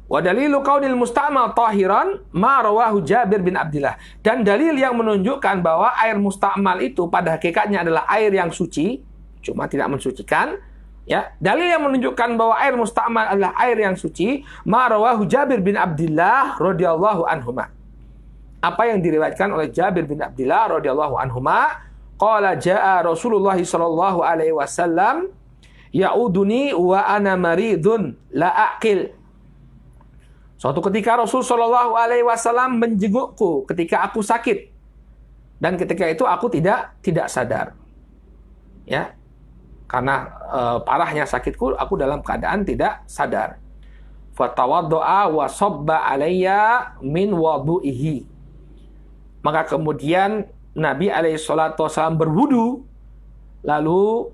Wa dalilu qaulil musta'mal tahiran ma rawahu Jabir bin Abdullah. Dan dalil yang menunjukkan bahwa air musta'mal itu pada hakikatnya adalah air yang suci, cuma tidak mensucikan. Ya, dalil yang menunjukkan bahwa air musta'mal adalah air yang suci, ma rawahu Jabir bin Abdullah radhiyallahu anhuma. Apa yang diriwayatkan oleh Jabir bin Abdullah radhiyallahu anhuma, qala jaa Rasulullah sallallahu alaihi wasallam ya'uduni wa ana maridun la aqil. Suatu ketika Rasul sallallahu alaihi wasallam menjengukku ketika aku sakit, dan ketika itu aku tidak sadar. Ya. Karena parahnya sakitku, aku dalam keadaan tidak sadar. Fatawaddo'a wa sabba alayya min wudu'ihi. Maka kemudian Nabi SAW berwudu, lalu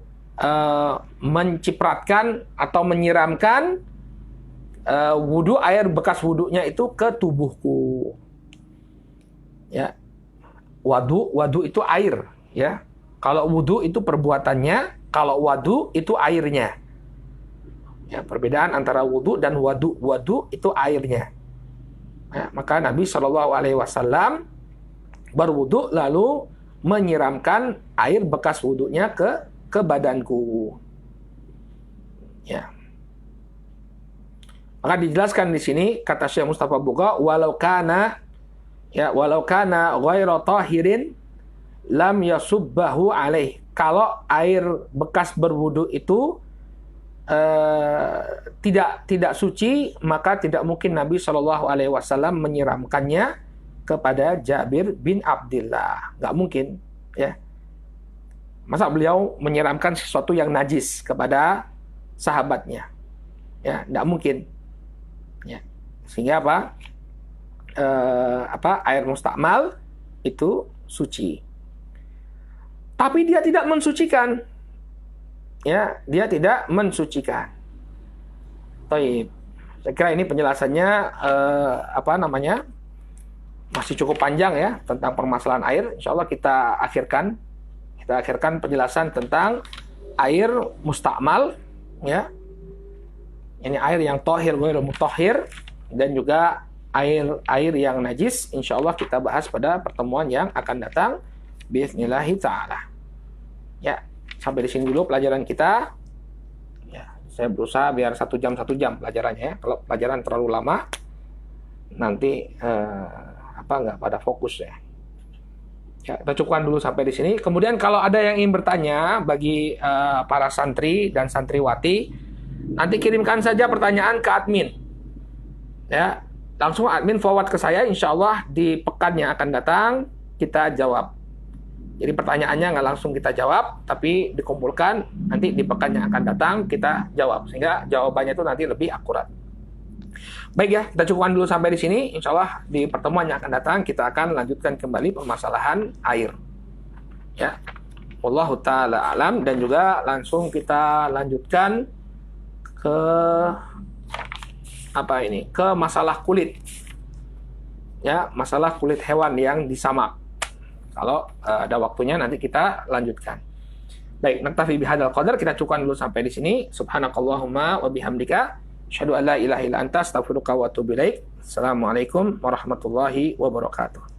mencipratkan atau menyiramkan wudu, air bekas wudunya itu ke tubuhku. Ya, wadu itu air. Ya, kalau wudu itu perbuatannya, kalau wadu itu airnya. Ya, perbedaan antara wudu dan wadu. Wadu itu airnya. Ya, maka Nabi SAW berwudu lalu menyiramkan air bekas wudunya ke badanku. Ya. Maka dijelaskan di sini kata Syekh Mustafa Buqa, walau kana ghairu tahirin lam yasubbahu alaih. Kalau air bekas berwudu itu tidak suci, maka tidak mungkin Nabi Shallallahu Alaihi Wasallam menyiramkannya kepada Jabir bin Abdullah. Nggak mungkin, ya. Masa beliau menyiramkan sesuatu yang najis kepada sahabatnya? Ya, nggak mungkin. Ya. Sehingga air mustakmal itu suci. Tapi dia tidak mensucikan. Ya, dia tidak mensucikan. Taib. Saya kira ini penjelasannya masih cukup panjang ya tentang permasalahan air. Insya Allah kita akhirkan penjelasan tentang air mustakmal, ya. Ini air yang tohir, ghairu mutahhir, dan juga air yang najis. Insya Allah kita bahas pada pertemuan yang akan datang. Bismillahi ta'ala. Ya, sampai di sini dulu pelajaran kita. Ya, saya berusaha biar 1 jam pelajarannya ya. Kalau pelajaran terlalu lama, nanti nggak pada fokus ya. Ya, kita cukupkan dulu sampai di sini. Kemudian kalau ada yang ingin bertanya bagi para santri dan santriwati, nanti kirimkan saja pertanyaan ke admin. Ya, langsung admin forward ke saya. Insya Allah di pekan yang akan datang kita jawab. Jadi pertanyaannya nggak langsung kita jawab, tapi dikumpulkan nanti di pekan yang akan datang kita jawab, sehingga jawabannya itu nanti lebih akurat. Baik ya, kita cukupkan dulu sampai di sini. Insya Allah di pertemuan yang akan datang kita akan lanjutkan kembali permasalahan air. Ya, wallahu taala alam, dan juga langsung kita lanjutkan ke ke masalah kulit. Ya, masalah kulit hewan yang disamak. Kalau ada waktunya nanti kita lanjutkan. Baik, naktafi bihadzal qadar, kita cukupkan dulu sampai di sini. Subhanakallahumma wa bihamdika asyhadu an la ilaha illa anta astaghfiruka wa atubu ilaik. Assalamualaikum warahmatullahi wabarakatuh.